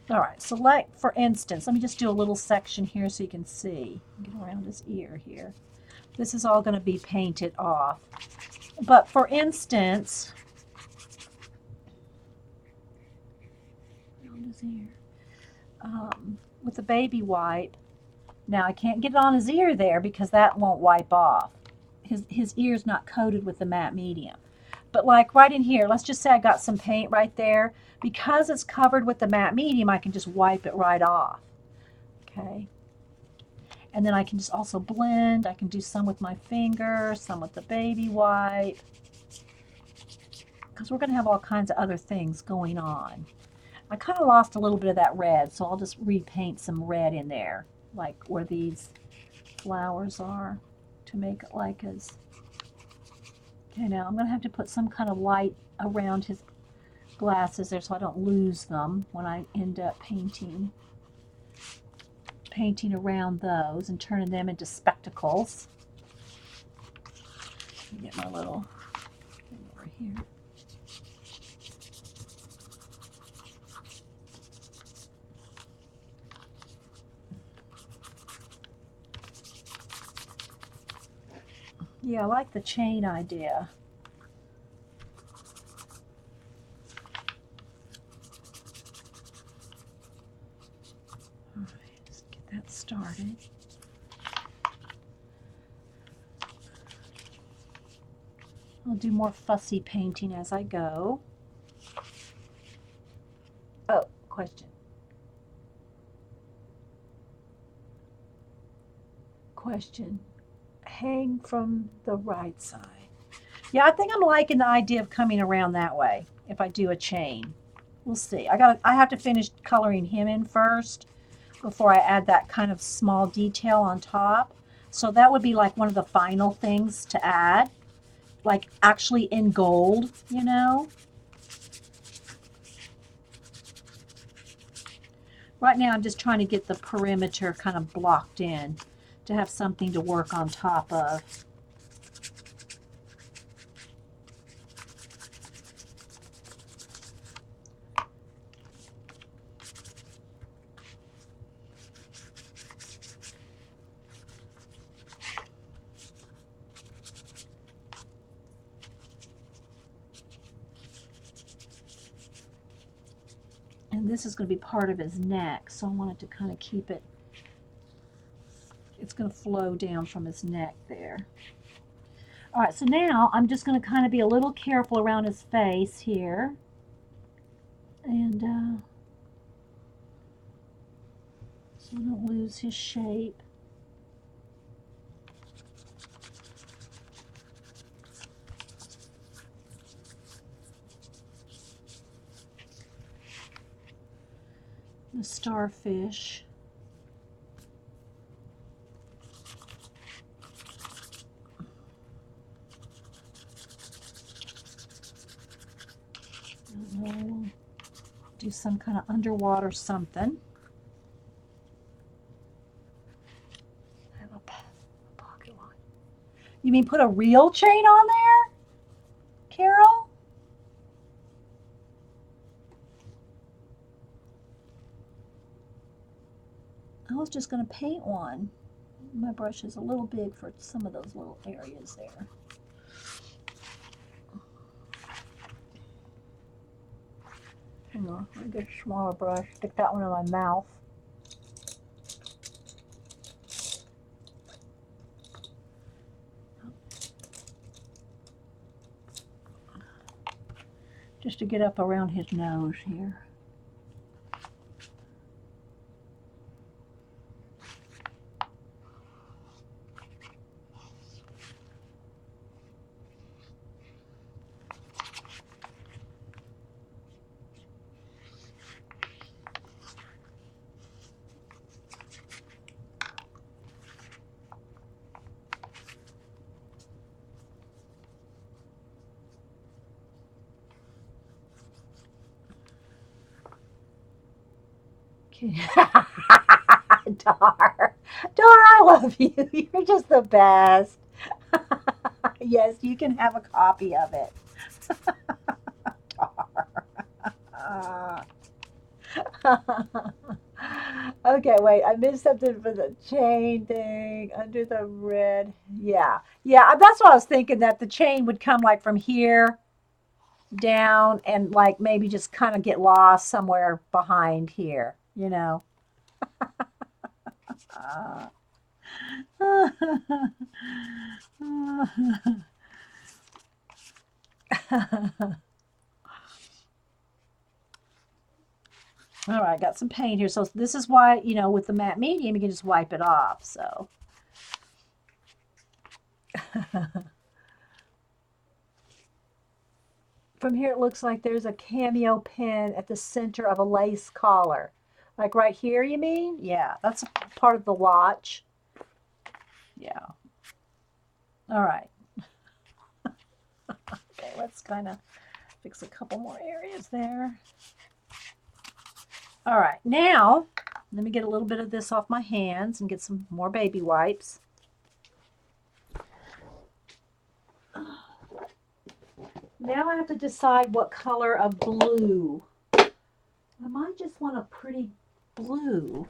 All right, so like, for instance, let me just do a little section here so you can see. Get around his ear here. This is all going to be painted off. But for instance, around his ear, with the baby wipe, now I can't get it on his ear there because that won't wipe off. His ear's not coated with the matte medium. But like right in here, let's just say I got some paint right there. Because it's covered with the matte medium, I can just wipe it right off. Okay. And then I can just also blend. I can do some with my finger, some with the baby wipe. Because we're going to have all kinds of other things going on. I kind of lost a little bit of that red, so I'll just repaint some red in there, like where these flowers are, to make it like as... Okay, now I'm going to have to put some kind of light around his glasses there so I don't lose them when I end up painting around those and turning them into spectacles. Let me get my little thing over here. Yeah, I like the chain idea. All right, let's get that started. I'll do more fussy painting as I go. Oh, question. Hang from the right side. Yeah, I think I'm liking the idea of coming around that way if I do a chain. We'll see. I have to finish coloring him in first before I add that kind of small detail on top. So that would be like one of the final things to add, like actually in gold, you know. Right now I'm just trying to get the perimeter kind of blocked in to have something to work on top of. And this is going to be part of his neck, so I wanted to kind of keep it, it's going to flow down from his neck there. All right, so now I'm just going to kind of be a little careful around his face here. And so I don't lose his shape. The starfish. We'll do some kind of underwater something. I have a pocket line. You mean put a real chain on there, Carol? I was just going to paint one. My brush is a little big for some of those little areas there. Hang on, I get a smaller brush, stick that one in my mouth. Just to get up around his nose here. Dar, I love you. You're just the best. Yes, you can have a copy of it. Dar. Okay, wait, I missed something for the chain thing under the red. Yeah, yeah, that's what I was thinking, that the chain would come like from here down and like maybe just kind of get lost somewhere behind here, you know. Uh, All right, got some paint here. So this is why, you know, with the matte medium, you can just wipe it off. So. From here, it looks like there's a cameo pin at the center of a lace collar. Like right here, you mean? Yeah, that's a part of the watch. Yeah. All right. Okay, let's kind of fix a couple more areas there. All right, now let me get a little bit of this off my hands and get some more baby wipes. Now I have to decide what color of blue. I might just want a pretty blue.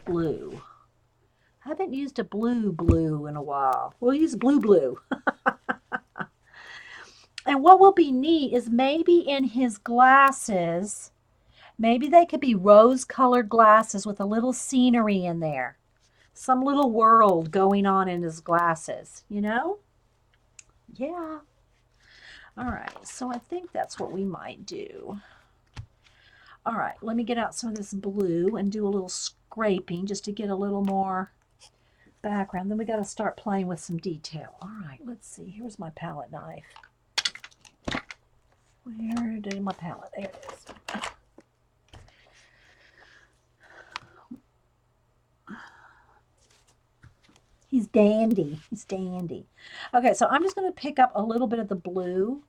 I haven't used a blue in a while. We'll use blue. And what will be neat is maybe in his glasses, maybe they could be rose-colored glasses with a little scenery in there. Some little world going on in his glasses, you know? Yeah. All right, so I think that's what we might do. All right, let me get out some of this blue and do a little scraping just to get a little more background. Then we got to start playing with some detail. All right, let's see. Here's my palette knife. Where did my palette? There it is. He's dandy. He's dandy. Okay, so I'm just going to pick up a little bit of the blue,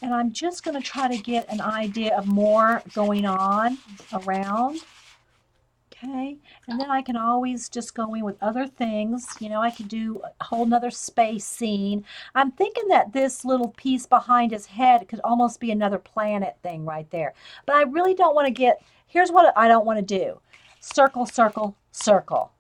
and I'm just going to try to get an idea of more going on around. Okay, and then I can always just go in with other things. You know, I could do a whole nother space scene. I'm thinking that this little piece behind his head could almost be another planet thing right there. But I really don't want to get, here's what I don't want to do. Circle, circle, circle.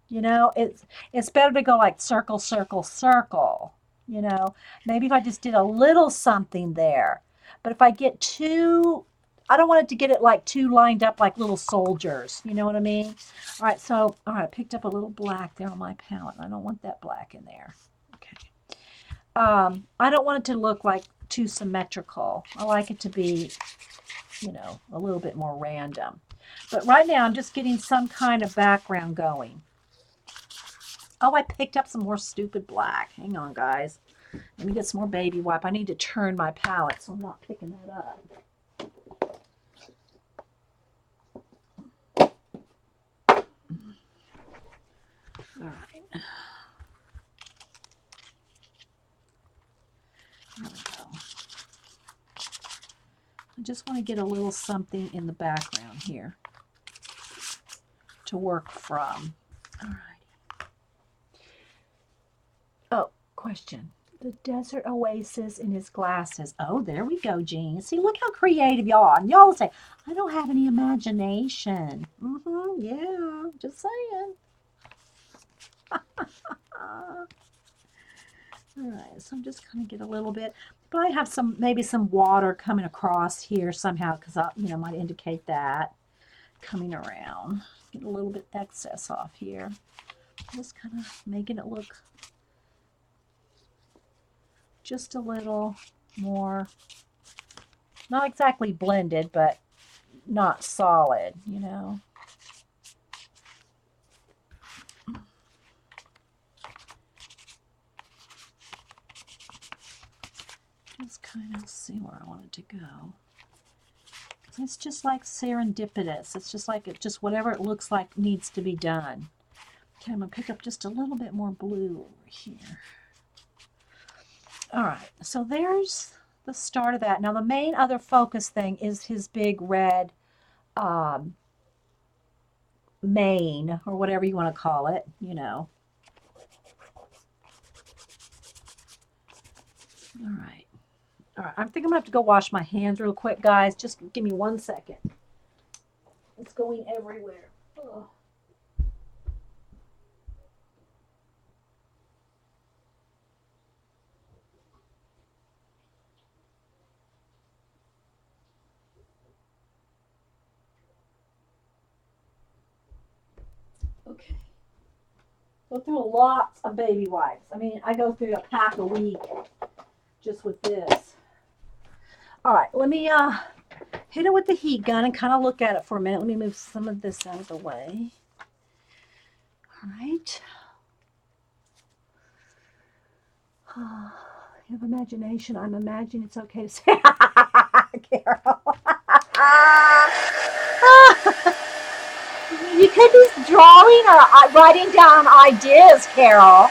You know, it's better to go like circle, circle, circle. You know, maybe if I just did a little something there. But if I get too, I don't want it to get it like too lined up like little soldiers. You know what I mean? All right, so, all right, I picked up a little black there on my palette. I don't want that black in there. Okay. I don't want it to look like too symmetrical. I like it to be, you know, a little bit more random. But right now, I'm just getting some kind of background going. Oh, I picked up some more stupid black. Hang on, guys. Let me get some more baby wipe. I need to turn my palette so I'm not picking that up. All right. There we go. I just want to get a little something in the background here to work from. All right. Oh, question. The desert oasis in his glasses. Oh, there we go, Jean. See, look how creative y'all are. And y'all say, I don't have any imagination. Yeah, just saying. All right, so I'm just going to get a little bit. Probably have some, maybe some water coming across here somehow, because I, might indicate that coming around. Get a little bit excess off here. Just kind of making it look just a little more, not exactly blended, but not solid, Just kind of see where I want it to go. It's just like serendipitous. It's just like whatever it looks like needs to be done. Okay, I'm gonna pick up just a little bit more blue over here. All right, so there's the start of that. Now the main other focus thing is his big red mane, or whatever you want to call it, All right. All right, I think I'm gonna have to go wash my hands real quick, guys. Just give me 1 second. It's going everywhere. Ugh. Okay. Go through lots of baby wipes. I mean, I go through a pack a week just with this. All right, let me hit it with the heat gun and kind of look at it for a minute. Let me move some of this out of the way. All right. You have imagination. I'm imagining it's okay to say, Carol. You could be drawing or writing down ideas, Carol.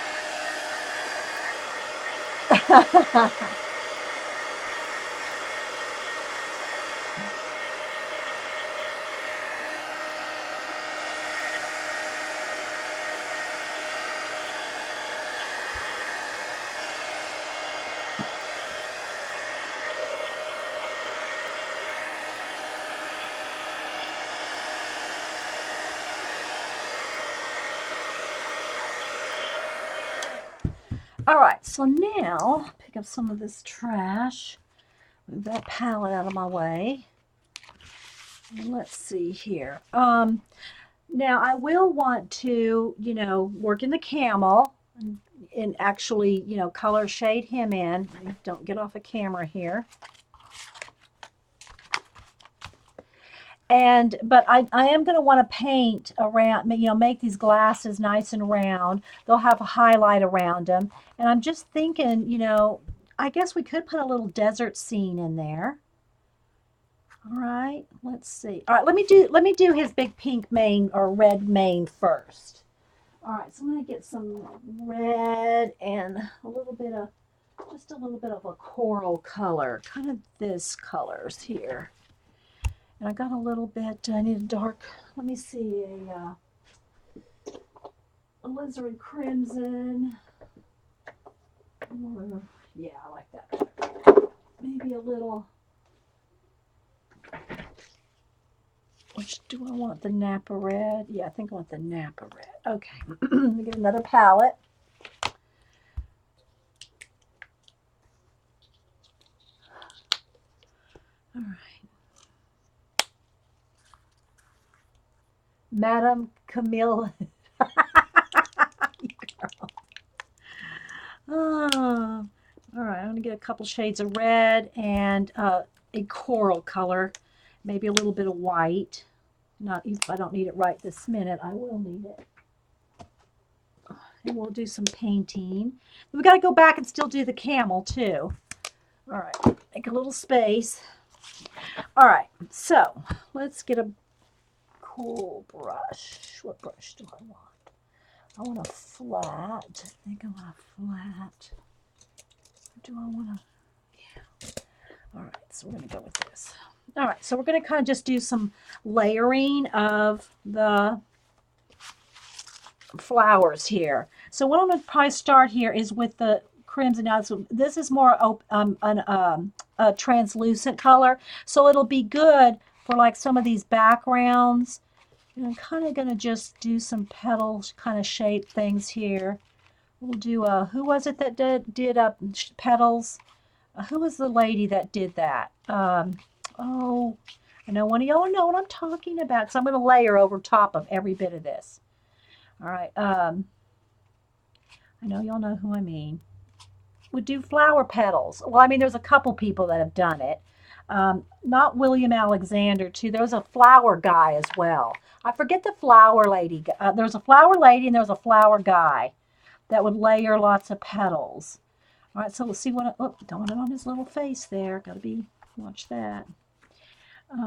All right, so now pick up some of this trash. Move that palette out of my way. And let's see here. Now I will want to, work in the camel and actually, color shade him in. Don't get off a camera here. But I am going to want to paint around, make these glasses nice and round. They'll have a highlight around them. And I'm just thinking, I guess we could put a little desert scene in there. All right, let's see. All right, let me do his big pink mane or red mane first. All right, so I'm going to get some red and just a little bit of a coral color, kind of this colors here. And I got a little bit, I need a dark, let me see, a alizarin crimson. Yeah, I like that. Maybe a little, which do I want? The Napa red? Yeah, I think I want the Napa red. Okay, let me get another palette. All right. Madame Camille. Oh, all right, I'm going to get a couple shades of red and a coral color, maybe a little bit of white. Not if I don't need it right this minute, I will need it. And we'll do some painting. We got to go back and still do the camel too. All right, make a little space. All right, so let's get a cool brush. What brush do I want? I want a flat. I think I want a flat. Or do I want to? Yeah. All right, so we're going to go with this. All right, so we're going to kind of just do some layering of the flowers here. So what I'm going to probably start here is with the crimson. Now, this is more a translucent color, so it'll be good for like some of these backgrounds. And I'm kind of going to just do some petals, kind of shape things here. We'll do who was it that did petals? Who was the lady that did that? Oh, I know one of y'all know what I'm talking about, because I'm going to layer over top of every bit of this. All right. I know y'all know who I mean. Would do flower petals. Well, I mean, there's a couple people that have done it. Not William Alexander, too. There was a flower guy as well. I forget the flower lady. There's a flower lady and there's a flower guy that would layer lots of petals. All right, so let's see what. Oh, don't want it on his little face there. Got to be, watch that.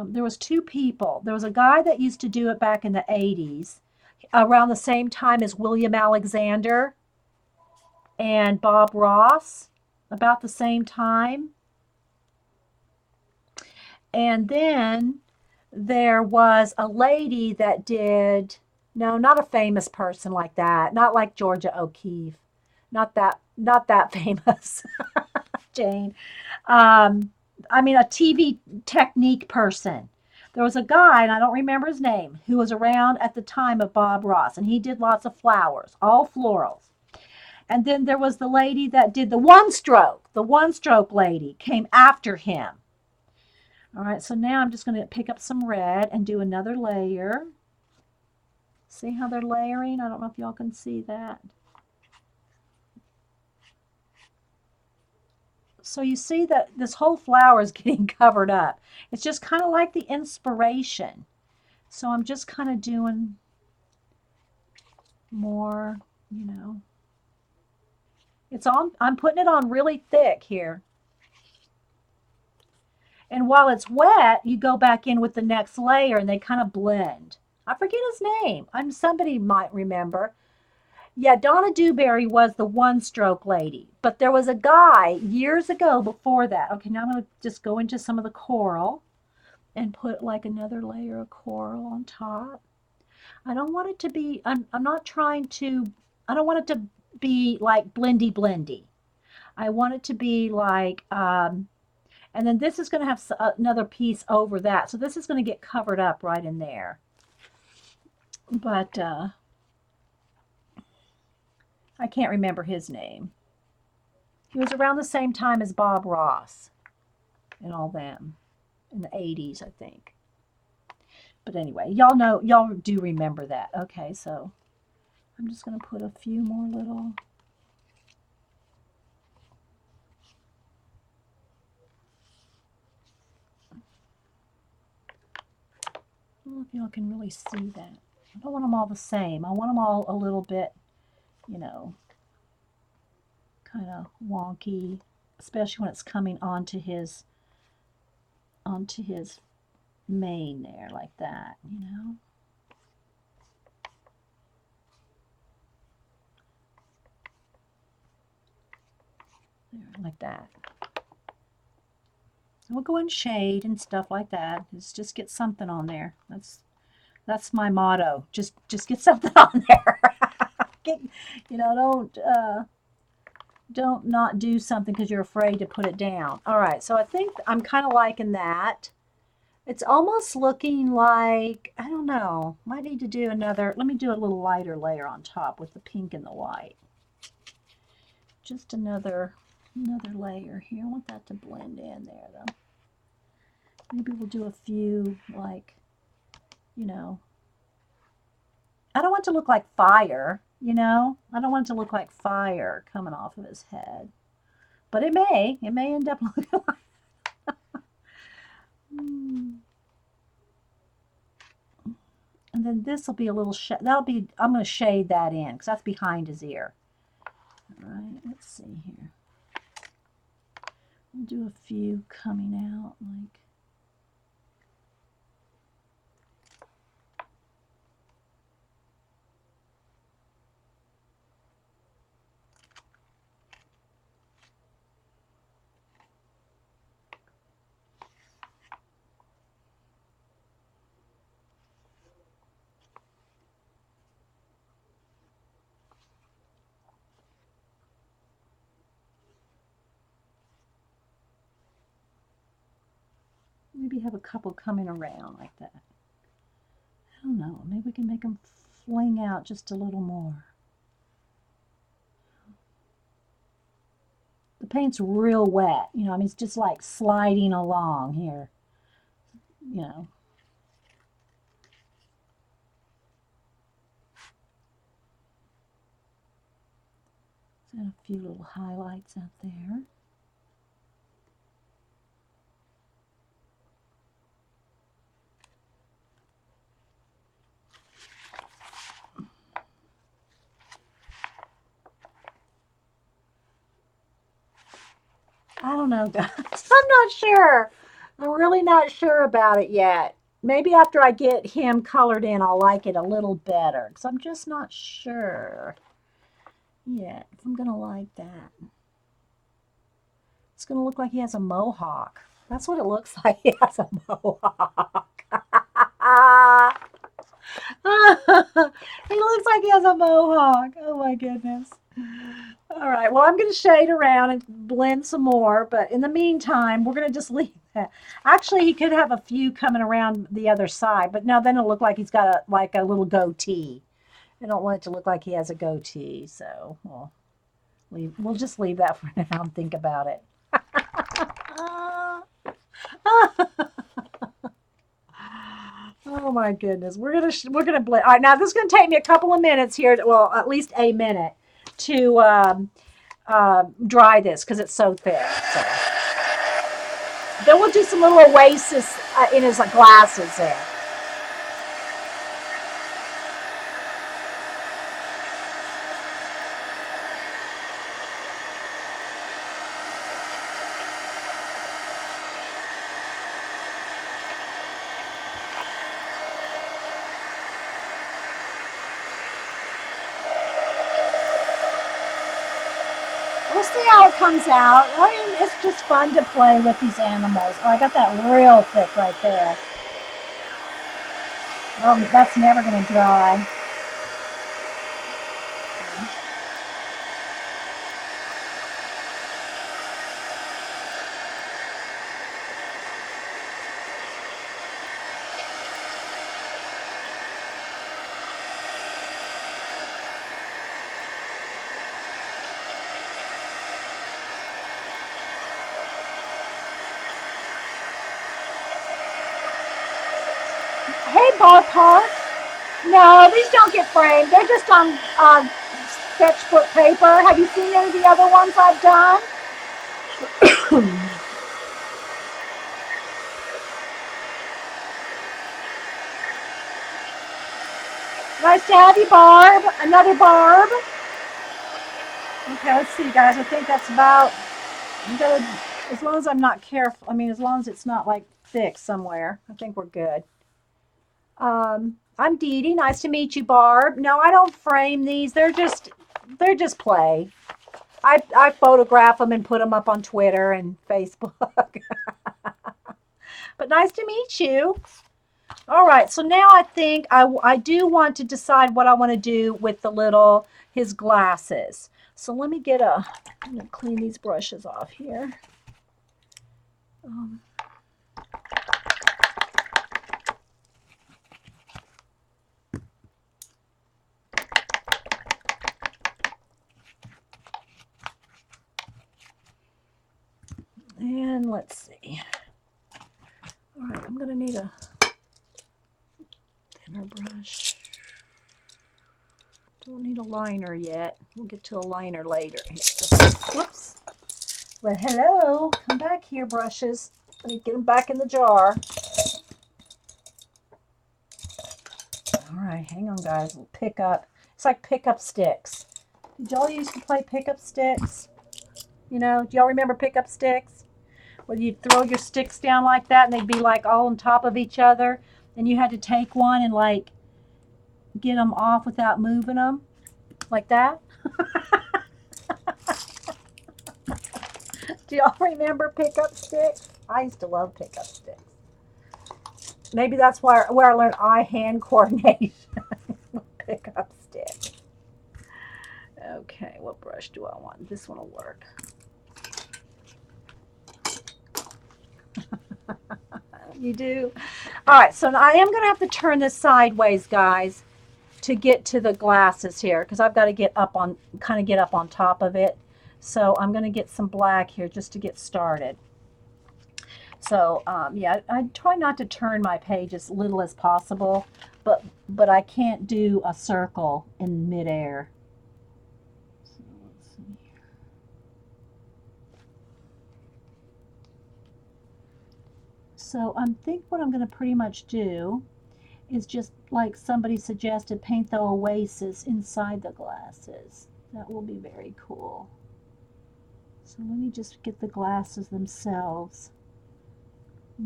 There was two people. There was a guy that used to do it back in the 80s, around the same time as William Alexander and Bob Ross, about the same time. And then there was a lady that did, no, not a famous person like that, not like Georgia O'Keeffe, not that famous, Jane. I mean, a TV technique person. There was a guy, and I don't remember his name, who was around at the time of Bob Ross, and he did lots of flowers, all florals. And then there was the lady that did the one stroke. The one stroke lady came after him. All right, so now I'm just going to pick up some red and do another layer. See how they're layering? I don't know if y'all can see that. So you see that this whole flower is getting covered up. It's just kind of like the inspiration. So I'm just kind of doing more, you know. It's on, I'm putting it on really thick here. And while it's wet, you go back in with the next layer and they kind of blend. I forget his name. Somebody might remember. Yeah, Donna Dewberry was the one stroke lady, but there was a guy years ago before that. Okay, now I'm going to just go into some of the coral and put like another layer of coral on top. I don't want it to be, I'm not trying to, I don't want it to be like blendy blendy. I want it to be like, and then this is going to have another piece over that. So this is going to get covered up right in there. But I can't remember his name. He was around the same time as Bob Ross and all them in the 80s, I think. But anyway, y'all know, y'all do remember that. Okay, so I'm just going to put a few more little. I don't know if y'all can really see that. I don't want them all the same. I want them all a little bit, you know, kind of wonky, especially when it's coming onto his mane there like that, you know. There, like that. So we'll go in shade and stuff like that. Just get something on there. That's my motto. Just get something on there. Get, you know, don't not do something because you're afraid to put it down. All right, so I think I'm kind of liking that. It's almost looking like, I don't know, might need to do another, let me do a little lighter layer on top with the pink and the white. Just another layer here. I want that to blend in there though. Maybe we'll do a few, like, you know, I don't want it to look like fire, you know? I don't want it to look like fire coming off of his head. But it may end up looking like And then this will be a little, that'll be, I'm going to shade that in because that's behind his ear. All right, let's see here. We'll do a few coming out like. maybe have a couple coming around like that. I don't know. Maybe we can make them fling out just a little more. The paint's real wet. You know, I mean, it's just like sliding along here. You know. And a few little highlights out there. I don't know, guys. I'm not sure. I'm really not sure about it yet. Maybe after I get him colored in, I'll like it a little better. Because I'm just not sure yet if I'm going to like that. It's going to look like he has a mohawk. That's what it looks like. He has a mohawk. He looks like he has a mohawk. Oh my goodness. All right, well, I'm going to shade around and blend some more, but in the meantime, we're going to just leave that. Actually, he could have a few coming around the other side, but no, then it'll look like he's got like a little goatee. I don't want it to look like he has a goatee, so we'll just leave that for now and think about it. Oh my goodness, we're gonna blend. All right, now this is gonna take me a couple of minutes here. Well, at least a minute to dry this because it's so thick. So. Then we'll do some little Oasis in his glasses there. We'll see how it comes out. I mean, it's just fun to play with these animals. Oh, I got that real thick right there. Oh, that's never going to dry. Hey, ballpark. No, these don't get framed. They're just on sketchbook paper. Have you seen any of the other ones I've done? Nice to have you, Barb. Another Barb. Okay, let's see, guys. I think that's about. As long as I'm not careful. I mean, as long as it's not like thick somewhere, I think we're good. I'm Dee Dee. Nice to meet you, Barb. No, I don't frame these. They're just play. I photograph them and put them up on Twitter and Facebook. But nice to meet you. All right, so now I think I do want to decide what I want to do with his glasses. So let me I'm going to clean these brushes off here. And let's see. All right, I'm going to need a thinner brush. Don't need a liner yet. We'll get to a liner later. Whoops. Well, hello. Come back here, brushes. Let me get them back in the jar. All right, hang on, guys. We'll pick up. It's like pickup sticks. Did y'all used to play pickup sticks? You know, do y'all remember pickup sticks? Where you'd throw your sticks down like that and they'd be like all on top of each other. And you had to take one and like get them off without moving them. Like that. Do y'all remember pickup sticks? I used to love pickup sticks. Maybe that's where I learned eye-hand coordination. Pickup stick. Okay, what brush do I want? This one will work. You do. All right, so I am going to have to turn this sideways, guys, to get to the glasses here, because I've got to get up on, kind of get up on top of it. So I'm going to get some black here just to get started. So yeah, I try not to turn my page as little as possible, but I can't do a circle in midair. So let's see here. So I think what I'm going to pretty much do is just like somebody suggested, paint the Oasis inside the glasses. That will be very cool. So let me just get the glasses themselves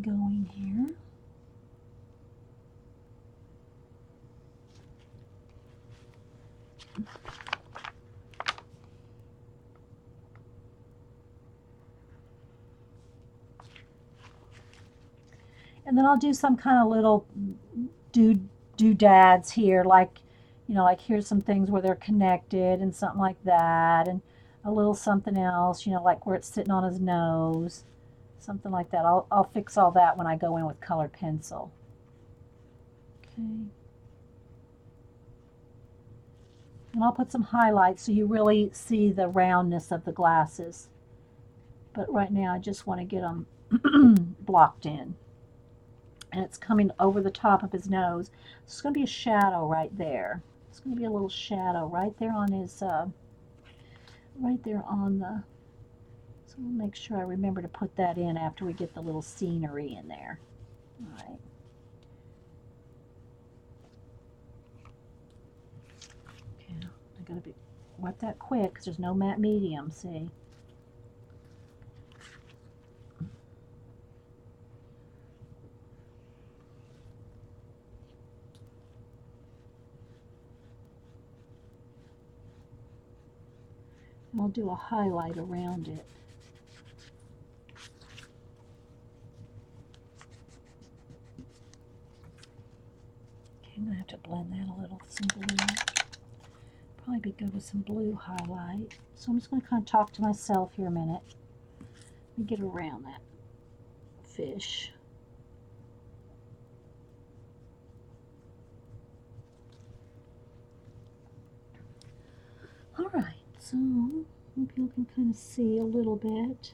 going here. And then I'll do some kind of little doodads here, like, you know, like here's some things where they're connected and something like that, and a little something else, you know, like where it's sitting on his nose, something like that. I'll fix all that when I go in with colored pencil. Okay. And I'll put some highlights so you really see the roundness of the glasses. But right now I just want to get them blocked in. And it's coming over the top of his nose. So it's going to be a shadow right there. It's going to be a little shadow right there on his, right there on the, so we'll make sure I remember to put that in after we get the little scenery in there. All right. Okay, I got to wipe that quick because there's no matte medium, see? I'll do a highlight around it. Okay, I'm going to have to blend that a little with some blue. Probably be good with some blue highlight. So I'm just going to kind of talk to myself here a minute and get around that fish. All right, so hope you can kind of see a little bit.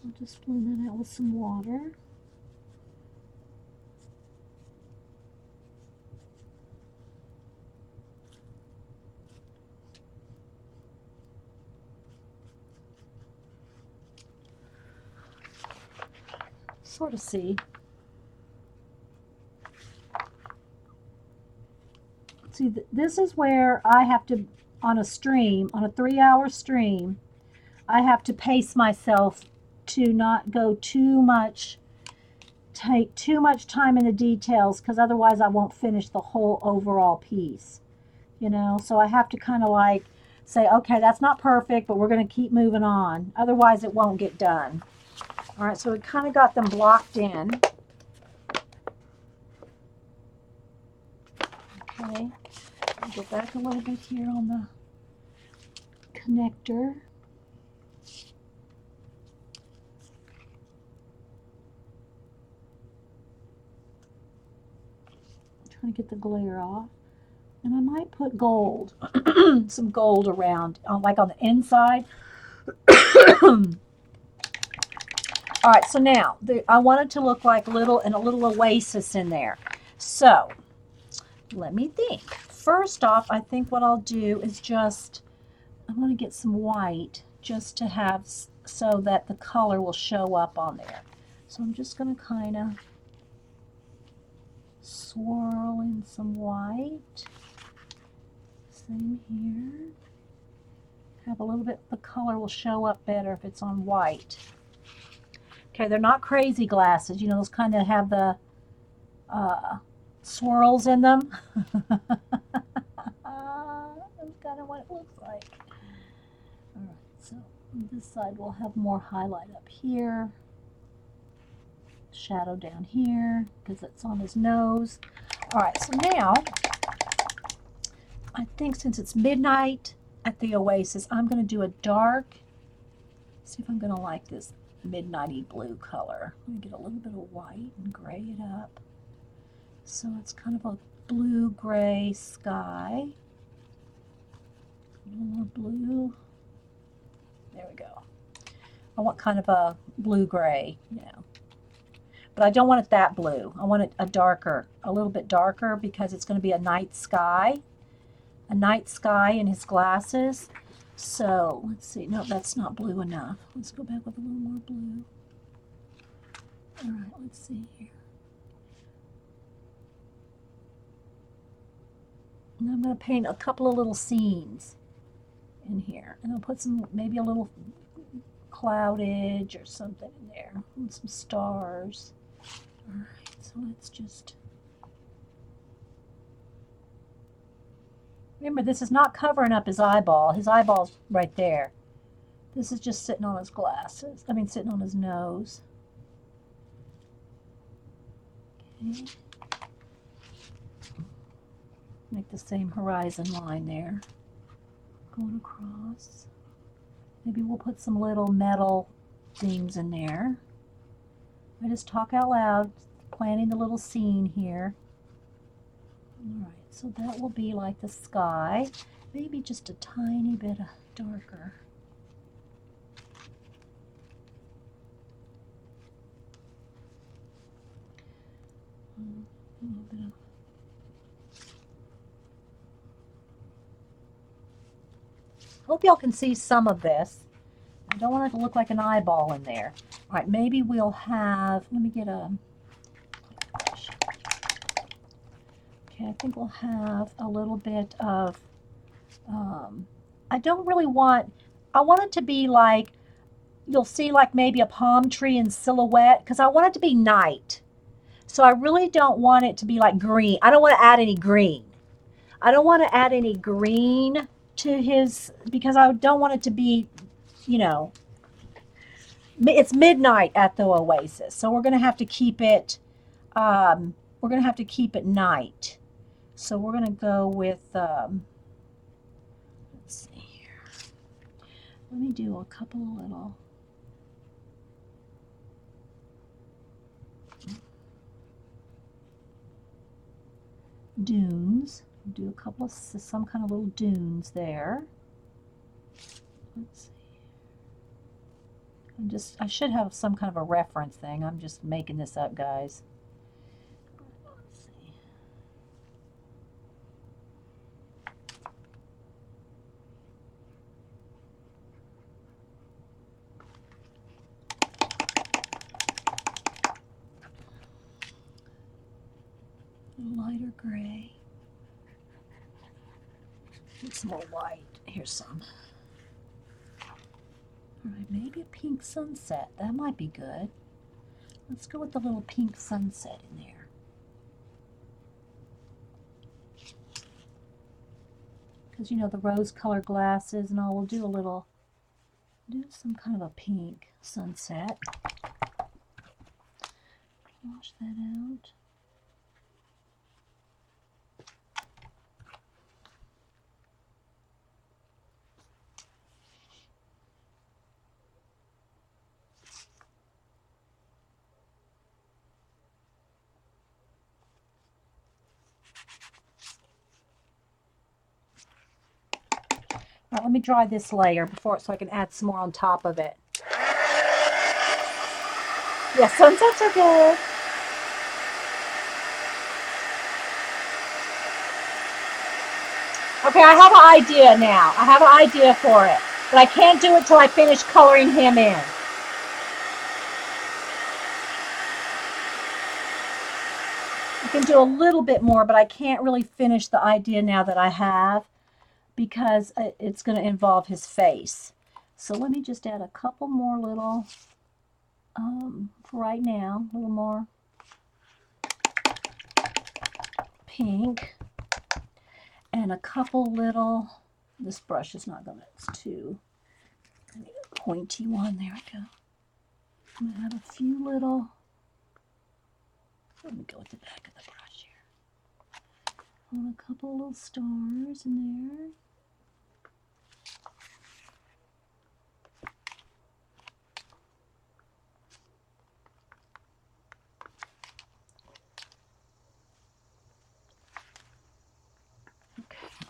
I'll just blend that out with some water. Sort of see. See, this is where I have to, on a stream, on a 3-hour stream, I have to pace myself to not go too much, take too much time in the details, because otherwise I won't finish the whole overall piece, you know? So I have to kind of like say, okay, that's not perfect, but we're going to keep moving on. Otherwise it won't get done. All right, so we kind of got them blocked in. Okay, I'll go back a little bit here on the connector. Trying to get the glare off. And I might put gold, some gold around, like on the inside. All right, so now I want it to look like a little oasis in there. So let me think. First off, I think what I'll do is just, I'm going to get some white just to have so that the color will show up on there. So I'm just going to kind of swirl in some white. Same here. Have a little bit, the color will show up better if it's on white. Okay, they're not crazy glasses. You know, those kind of have the swirls in them. That's kind of what it looks like. All right, so on this side we'll have more highlight up here. Shadow down here because it's on his nose. All right, so now I think since it's midnight at the Oasis, I'm going to do a dark See if I'm going to like this midnighty blue color. I'm going to get a little bit of white and gray it up. So it's kind of a blue-gray sky. A little more blue. There we go. I want kind of a blue-gray, you know. But I don't want it that blue. I want it a darker, a little bit darker, because it's going to be a night sky. A night sky in his glasses. So let's see. No, that's not blue enough. Let's go back with a little more blue. All right, let's see here. And I'm going to paint a couple of little scenes in here. And I'll put some, maybe a little cloudage or something in there. And some stars. All right, so let's just... Remember, this is not covering up his eyeball. His eyeball's right there. This is just sitting on his glasses. I mean, sitting on his nose. Okay. Make the same horizon line there. Going across. Maybe we'll put some little metal things in there. I just talk out loud, planning the little scene here. All right, so that will be like the sky. Maybe just a tiny bit darker. A little bit of... Hope y'all can see some of this. I don't want it to look like an eyeball in there. All right, maybe we'll have, let me get a, okay, I think we'll have a little bit of, I don't really want, I want it to be like, you'll see like maybe a palm tree in silhouette, because I want it to be night. So I really don't want it to be like green. I don't want to add any green. I don't want to add any green to his, because I don't want it to be, you know, it's midnight at the Oasis, so we're going to have to keep it, night. So we're going to go with, let's see here. Let me do a couple of little, dunes. Do a couple of, some kind of little dunes there. Let's see. I should have some kind of a reference thing. I'm just making this up, guys. Let's see. Lighter gray. Need some more white. Here's some. All right, maybe a pink sunset. That might be good. Let's go with the little pink sunset in there. Because, you know, the rose-colored glasses and all, we'll do a little, do some kind of a pink sunset. Wash that out. All right, let me dry this layer before, so I can add some more on top of it. Yeah, sunsets are good. Okay, I have an idea now. I have an idea for it, but I can't do it till I finish coloring him in. I can do a little bit more, but I can't really finish the idea now that I have, because it's going to involve his face. So let me just add a couple more little, for right now, a little more pink, and a couple little, this brush is not going to, it's too, I need a pointy one, there we go. I'm going to have a few little, let me go with the back of the brush here. I want a couple little stars in there.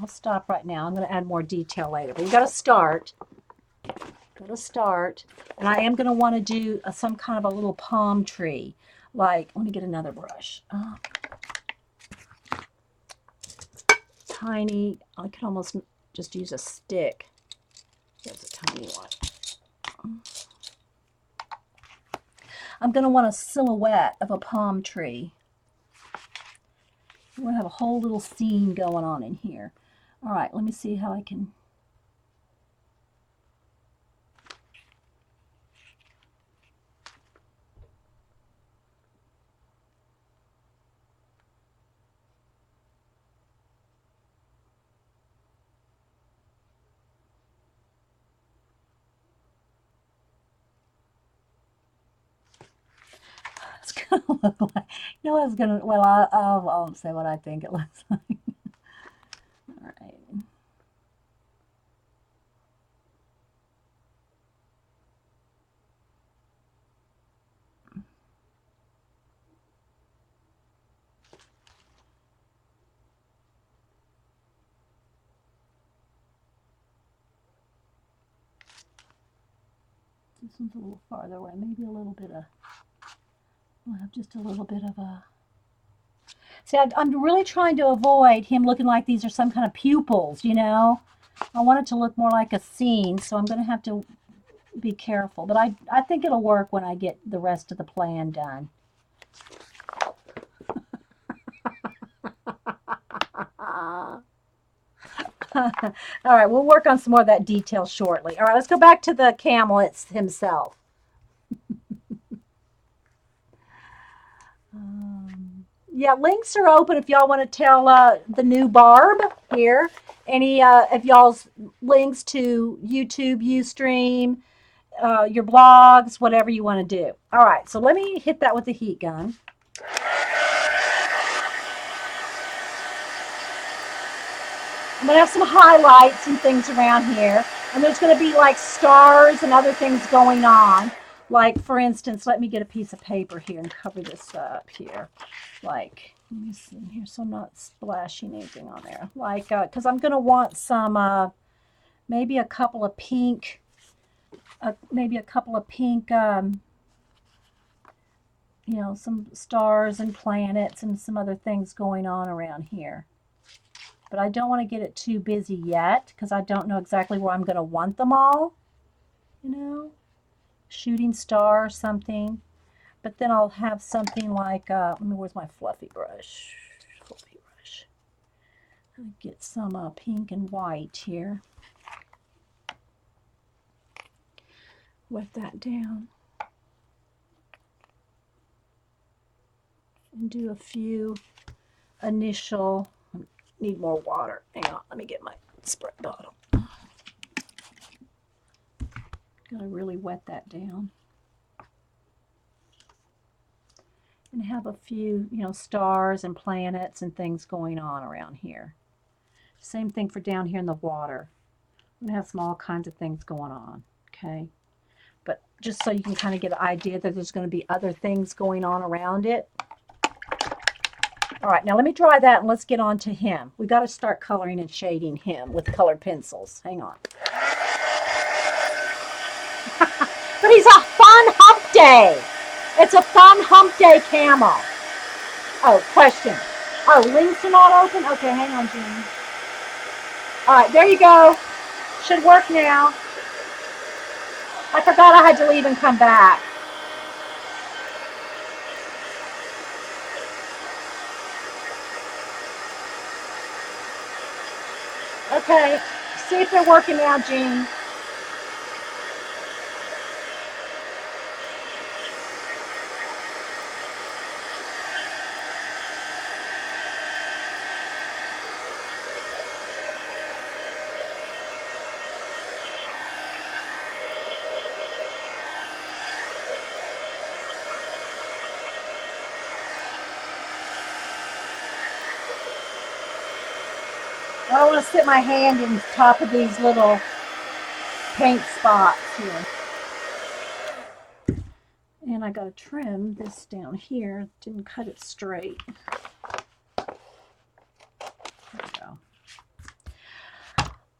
I'll stop right now. I'm going to add more detail later. But you got to start. Got to start. And I am going to want to do some kind of a little palm tree. Like, let me get another brush. Tiny. I could almost just use a stick. There's a tiny one. I'm going to want a silhouette of a palm tree. We're going to have a whole little scene going on in here. All right, let me see how I can. It's going to look like, you know what it's going to, well, I'll say what I think it looks like. All right. This one's a little farther away, maybe a little bit of, we'll have just a little bit of a, see, I'm really trying to avoid him looking like these are some kind of pupils, you know? I want it to look more like a scene, so I'm going to have to be careful. But I think it'll work when I get the rest of the plan done. All right, we'll work on some more of that detail shortly. All right, let's go back to the camel himself. Yeah, links are open if y'all want to tell the new Barb here. Any of y'all's links to YouTube, Ustream, your blogs, whatever you want to do. All right, so let me hit that with the heat gun. I'm going to have some highlights and things around here. And there's going to be like stars and other things going on. Like, for instance, let me get a piece of paper here and cover this up here. Like, let me see here so I'm not splashing anything on there. Like, because I'm going to want some, maybe a couple of pink, you know, some stars and planets and some other things going on around here. But I don't want to get it too busy yet because I don't know exactly where I'm going to want them all. You know, shooting star or something. But then I'll have something like, where's my fluffy brush? I'll get some pink and white here. Wet that down. And do a few initial, need more water. Hang on, let me get my spray bottle. Gotta really wet that down. And have a few, you know, stars and planets and things going on around here. Same thing for down here in the water. I'm gonna have some all kinds of things going on, okay? But just so you can kind of get an idea that there's going to be other things going on around it. All right, now let me dry that and let's get on to him. We got to start coloring and shading him with colored pencils. Hang on. But he's a fun hump day. It's a fun hump day camel. Oh, question. Oh, links are not open? Okay, hang on, Jean. All right, there you go. Should work now. I forgot I had to leave and come back. Okay, see if they're working now, Jean. I want to sit my hand in top of these little paint spots here. And I got to trim this down here. Didn't cut it straight. There we go.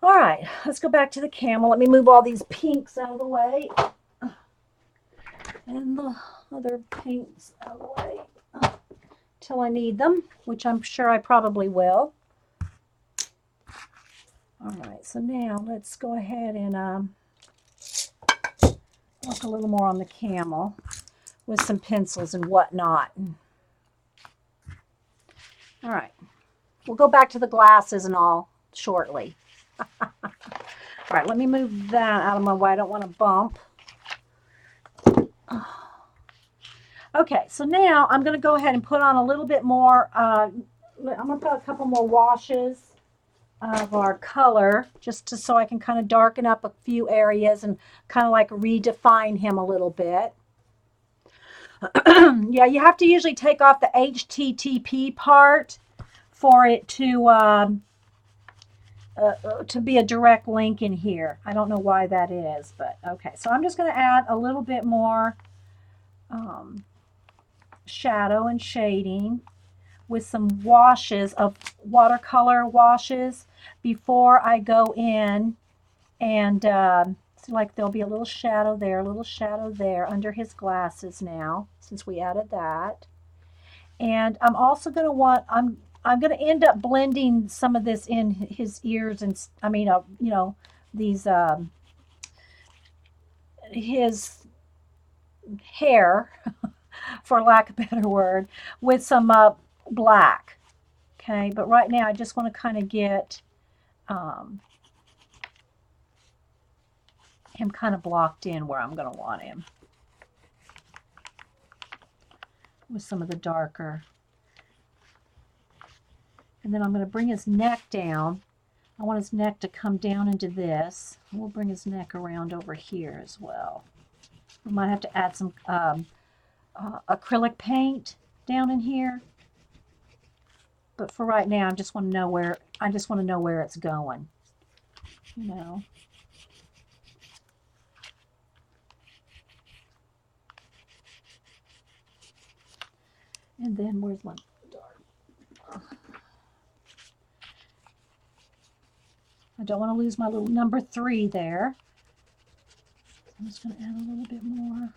All right, let's go back to the camel. Let me move all these pinks out of the way. And the other pinks out of the way till I need them, which I'm sure I probably will. All right, so now let's go ahead and work a little more on the camel with some pencils and whatnot. All right, we'll go back to the glasses and all shortly. All right, let me move that out of my way. I don't want to bump. Okay, so now I'm going to go ahead and put on a little bit more. I'm going to put a couple more washes of our color so I can kind of darken up a few areas and kind of like redefine him a little bit. Yeah, you have to usually take off the HTTP part for it to be a direct link in here. I don't know why that is, but okay. So I'm just going to add a little bit more shadow and shading with some washes of watercolor washes before I go in and see, like there'll be a little shadow there under his glasses now, since we added that. And I'm also going to I'm going to end up blending some of this in his ears and these his hair, for lack of a better word, with some black. Okay, but right now I just want to kind of get him kind of blocked in where I'm going to want him with some of the darker. And then I'm going to bring his neck down. I want his neck to come down into this. We'll bring his neck around over here as well. We might have to add some acrylic paint down in here. But for right now, I just want to know where it's going. You know. And then where's my dark? I don't want to lose my little number 3 there. I'm just going to add a little bit more.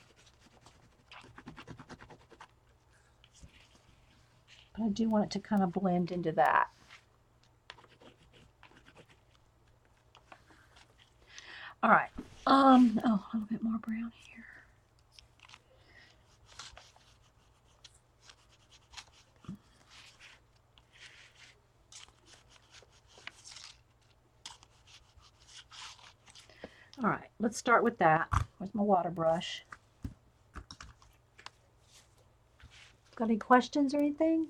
But I do want it to kind of blend into that. All right. A little bit more brown here. All right, let's start with that. Where's my water brush? Got any questions or anything?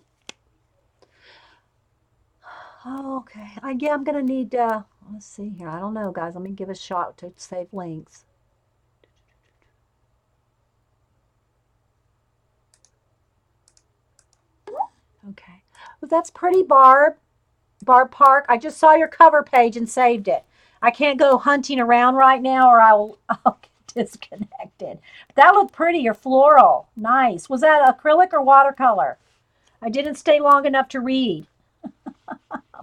Okay. Yeah, I'm going to need, let's see here. I don't know, guys. Let me give a shot to save links. Okay. Well, that's pretty, Barb. Barb Park. I just saw your cover page and saved it. I can't go hunting around right now or I'll get disconnected. That looked pretty. Your floral. Nice. Was that acrylic or watercolor? I didn't stay long enough to read.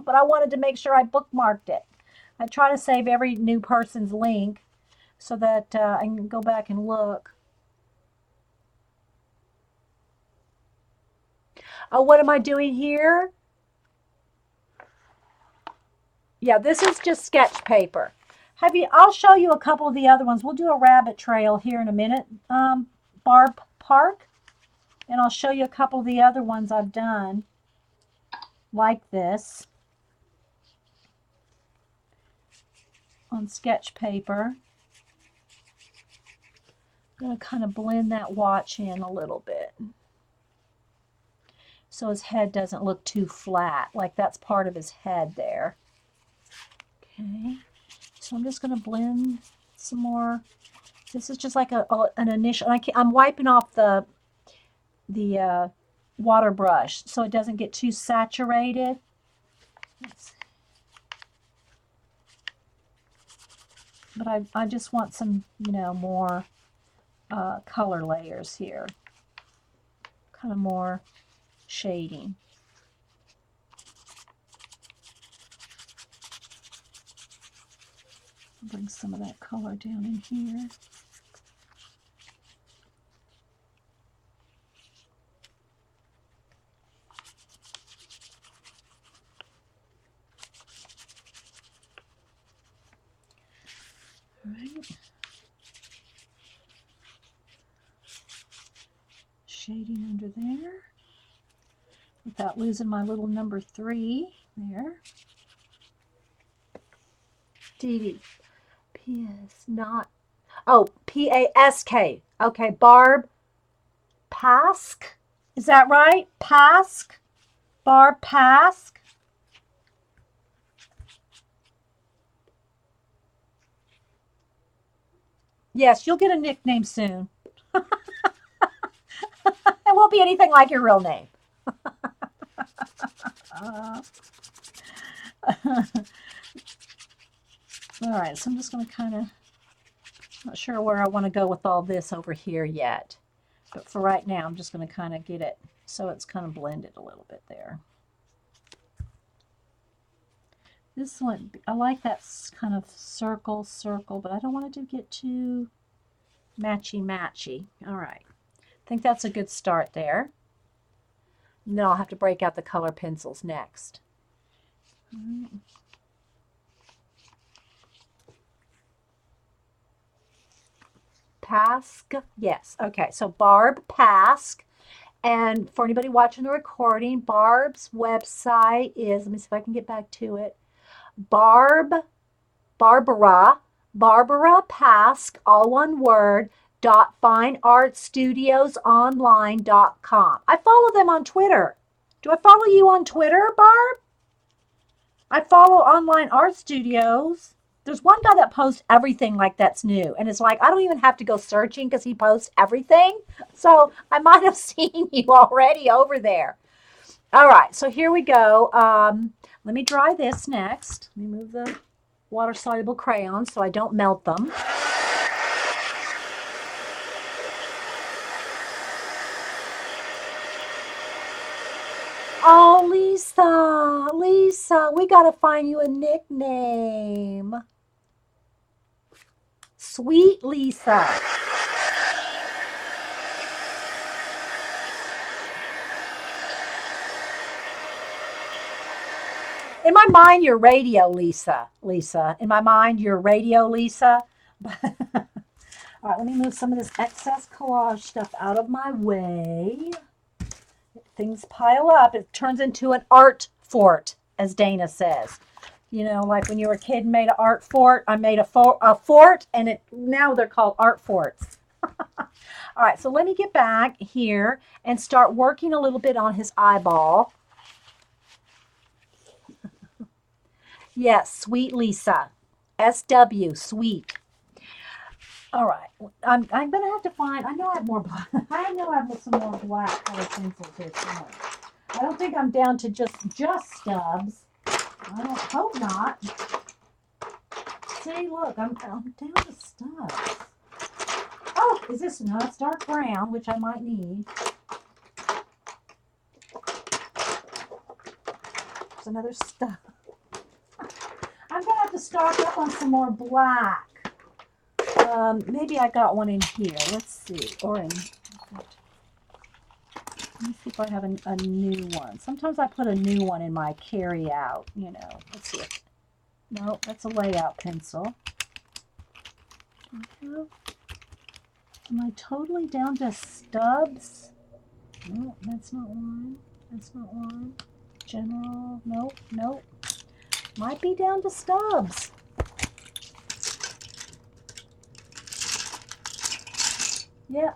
But I wanted to make sure I bookmarked it. I try to save every new person's link so that I can go back and look. Oh, what am I doing here? Yeah, this is just sketch paper. I'll show you a couple of the other ones. We'll do a rabbit trail here in a minute, Barb Park. And I'll show you a couple of the other ones I've done like this on sketch paper. I'm going to kind of blend that watch in a little bit so his head doesn't look too flat, like that's part of his head there. Okay, so I'm just going to blend some more. This is just like an initial. I'm wiping off the water brush so it doesn't get too saturated. But I just want some, more color layers here, kind of more shading. Bring some of that color down in here. All right. Shading under there without losing my little number 3 there. Dee P.S. not. Oh, P-A-S-K. Okay, Barb Pask. Is that right? Pask? Barb Pask? Yes, you'll get a nickname soon. It won't be anything like your real name. All right, so I'm just going to kind of, not sure where I want to go with all this over here yet. But for right now, I'm just going to kind of get it so it's kind of blended a little bit there. This one, I like that kind of circle, but I don't want it to get too matchy. All right. I think that's a good start there. And then I'll have to break out the color pencils next. Pask, yes. Okay, so Barb Pask. And for anybody watching the recording, Barb's website is, let me see if I can get back to it, Barbara Pask, all one word, .fineartstudiosonline.com. I follow them on Twitter. Do I follow you on Twitter, Barb? I follow Online Art Studios. There's one guy that posts everything like that's new. And it's like, I don't even have to go searching because he posts everything. So I might have seen you already over there. All right, so here we go. Let me dry this next. Let me move the water-soluble crayons so I don't melt them. Oh, Lisa, we got to find you a nickname. Sweet Lisa. In my mind, you're Radio Lisa. In my mind, you're Radio Lisa. All right, let me move some of this excess collage stuff out of my way. Things pile up. It turns into an art fort, as Dana says. You know, like when you were a kid and made an art fort. I made a fort, and now they're called art forts. All right, so let me get back here and start working a little bit on his eyeball. Yes, Sweet Lisa. SW, sweet. All right, I'm going to have to find, I know I have more black. I know I have some more black color pencils here somewhere. I don't think I'm down to just stubs. I don't hope not. See, look, I'm down to stubs. Oh, is this, no, it's dark brown, which I might need. There's another stub. I'm going to have to stock up on some more black. Maybe I got one in here. Let's see. Or in. Let me see if I have a new one. Sometimes I put a new one in my carry out. You know. Let's see. No, that's a layout pencil. Am I totally down to stubs? No, that's not one. That's not one. General. Nope. Might be down to stubs. Yeah.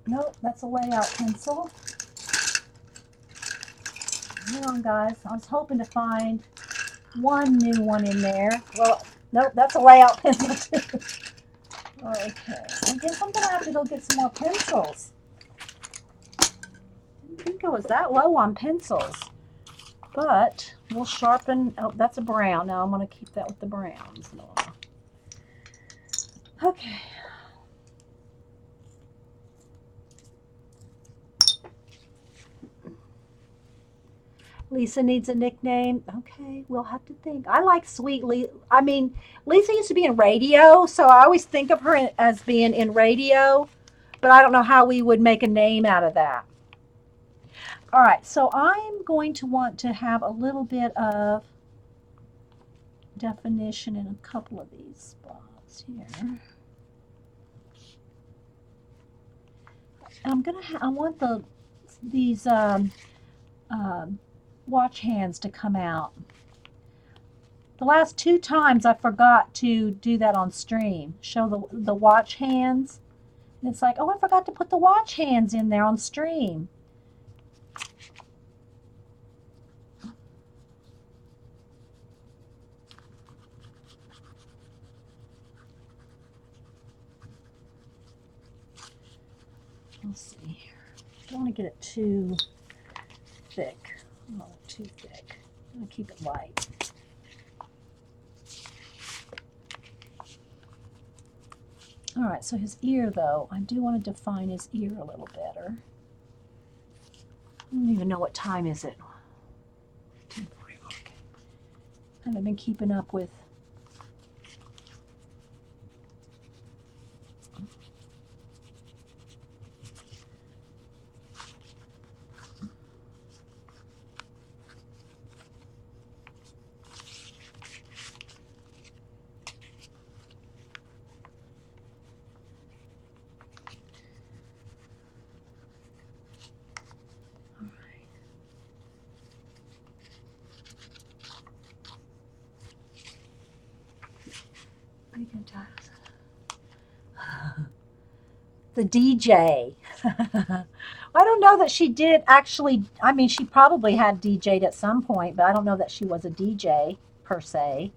Nope, that's a layout pencil. Hang on, guys. I was hoping to find one new one in there. Well, nope, that's a layout pencil too. Okay, I guess I'm going to have to go get some more pencils. I didn't think I was that low on pencils. But we'll sharpen. Oh, that's a brown. Now I'm going to keep that with the browns. Okay. Lisa needs a nickname. Okay, we'll have to think. I like Sweet Lisa. I mean, Lisa used to be in radio, so I always think of her as being in radio, but I don't know how we would make a name out of that. All right, so I'm going to want to have a little bit of definition in a couple of these spots here. I'm gonna. I want these um, watch hands to come out. The last two times I forgot to do that on stream. Show the watch hands. And it's like, oh, I forgot to put the watch hands in there on stream. Let's see here. Don't want to get it too thick. Not too thick. I'm going to keep it light. All right, so his ear, though, I do want to define his ear a little better. I don't even know what time is it. 10:40. Okay. I haven't been keeping up with. The DJ. I don't know that she did actually. I mean, she probably had DJ'd at some point, but I don't know that she was a DJ per se.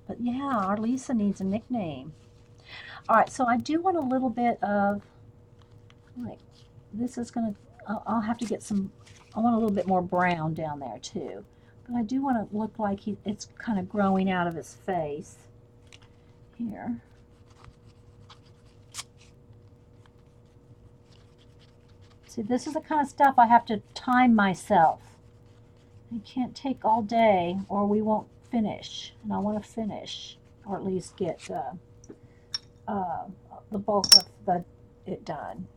But yeah, our Lisa needs a nickname. All right, so I do want a little bit of, like, this is going to, I'll have to get some, I want a little bit more brown down there too. But I do want to look like it's kind of growing out of his face here. See, this is the kind of stuff I have to time myself. I can't take all day or we won't finish. And I want to finish, or at least get the bulk of it done.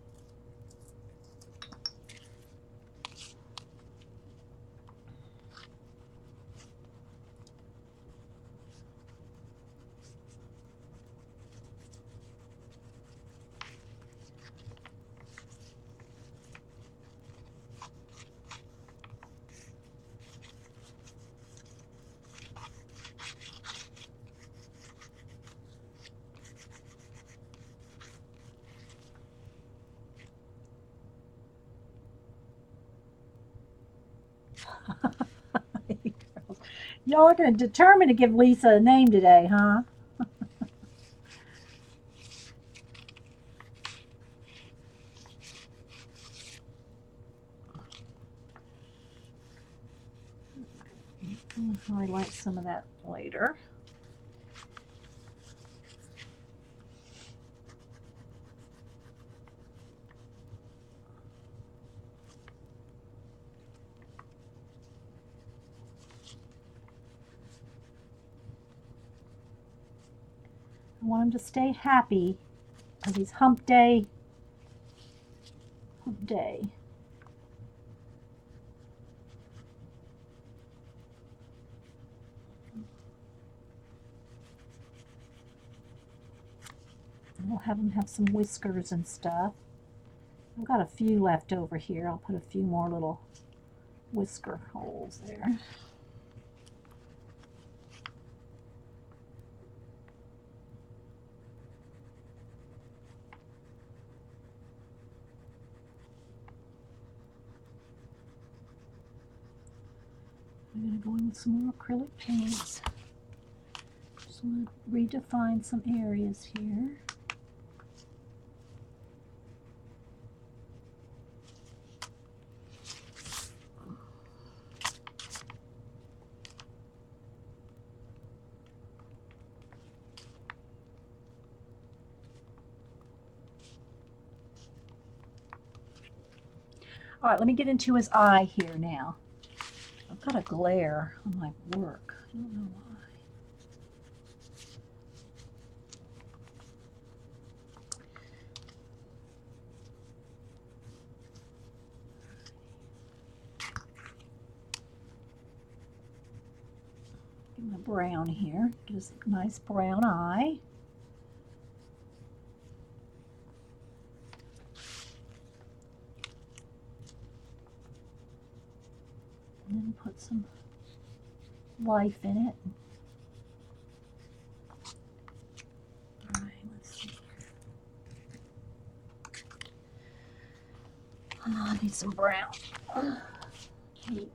Y'all are going to determine to give Lisa a name today, huh? I'll highlight some of that later. I want him to stay happy because he's hump day. Hump day. We'll have him have some whiskers and stuff. I've got a few left over here. I'll put a few more little whisker holes there. I'm going to go in with some more acrylic paints. Just want to redefine some areas here. All right, let me get into his eye here now. I've got a glare on my work. I don't know why. Get my brown here. Just a nice brown eye. And then put some life in it. All right, let's see. Oh, I need some brown. Heat.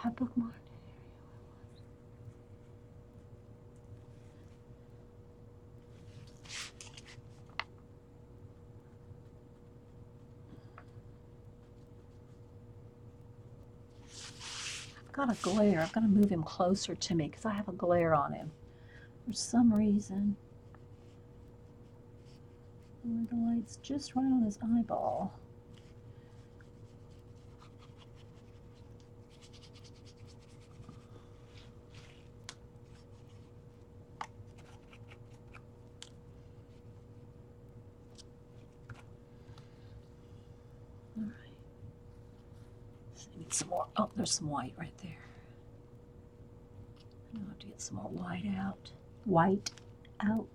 Have bookmarked. I've got a glare. I've got to move him closer to me because I have a glare on him for some reason. The light's just right on his eyeball. All right. So I need some more. Oh, there's some white right there. I have to get some more white out. White out.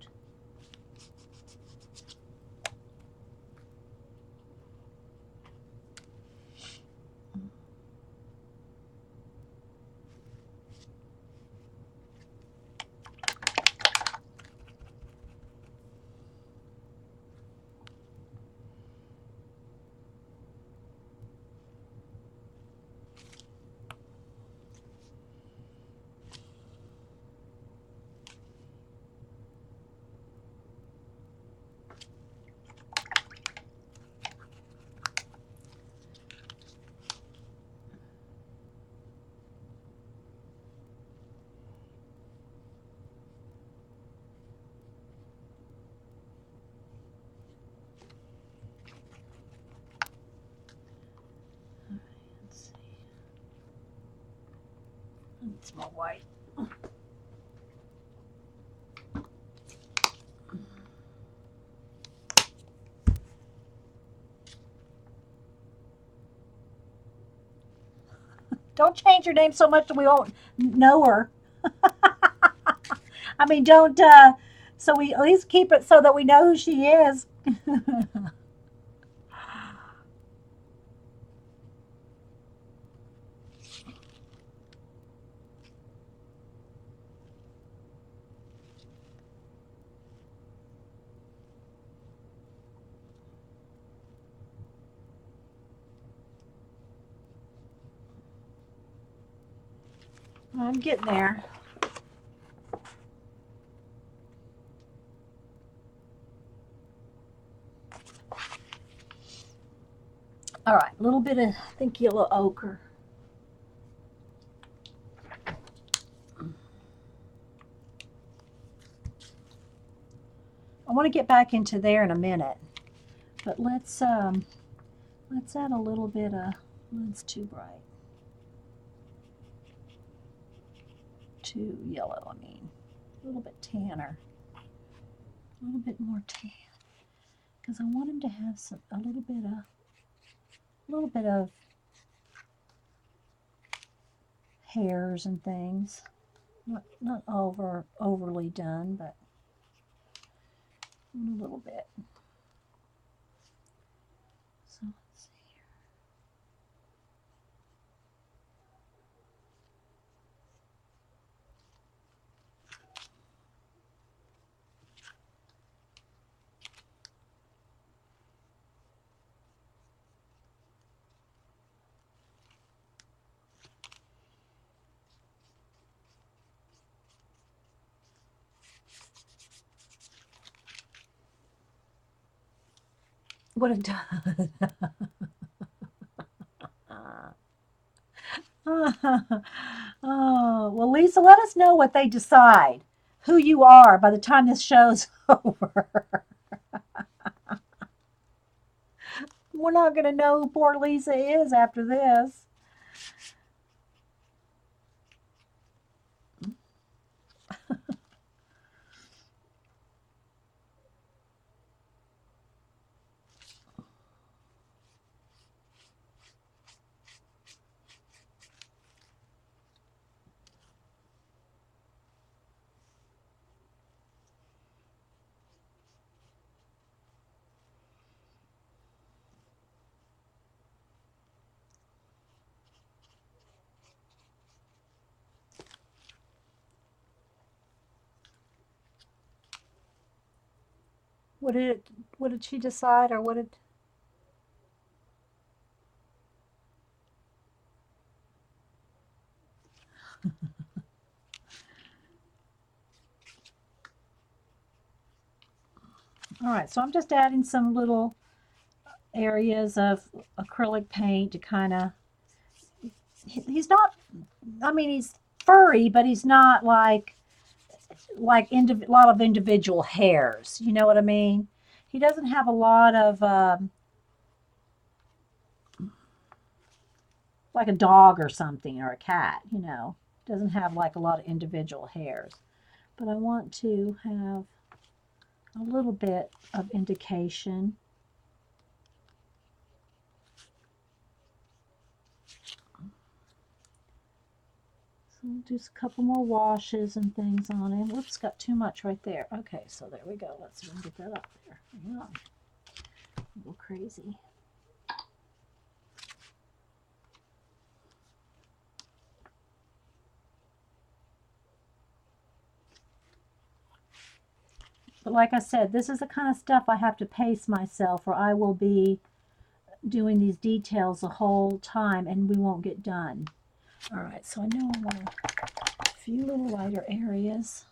It's more white. Don't change your name so much that we won't know her. I mean, don't, so we at least keep it so that we know who she is. I'm getting there. All right, a little bit of, I think, yellow ochre. I want to get back into there in a minute, but let's add a little bit of, that's too bright. Too yellow, I mean. A little bit tanner. A little bit more tan. Because I want him to have a little bit of hairs and things. Not overly done, but a little bit. So let's see here. What it does. Oh, well, Lisa, let us know what they decide, who you are by the time this show's over. We're not going to know who poor Lisa is after this. What did what did she decide, or what did? All right, so I'm just adding some little areas of acrylic paint to kind of. He's not. I mean, he's furry, but he's not like a lot of individual hairs. You know what I mean? He doesn't have a lot of like a dog or something or a cat. Doesn't have like a lot of individual hairs. But I want to have a little bit of indication. So we'll do a couple more washes and things on him. Whoops, got too much right there. Okay, so there we go. Let's even get that up there. Hang on. Go crazy. But like I said, this is the kind of stuff I have to pace myself, or I will be doing these details the whole time and we won't get done. All right, so I know I want a few little lighter areas.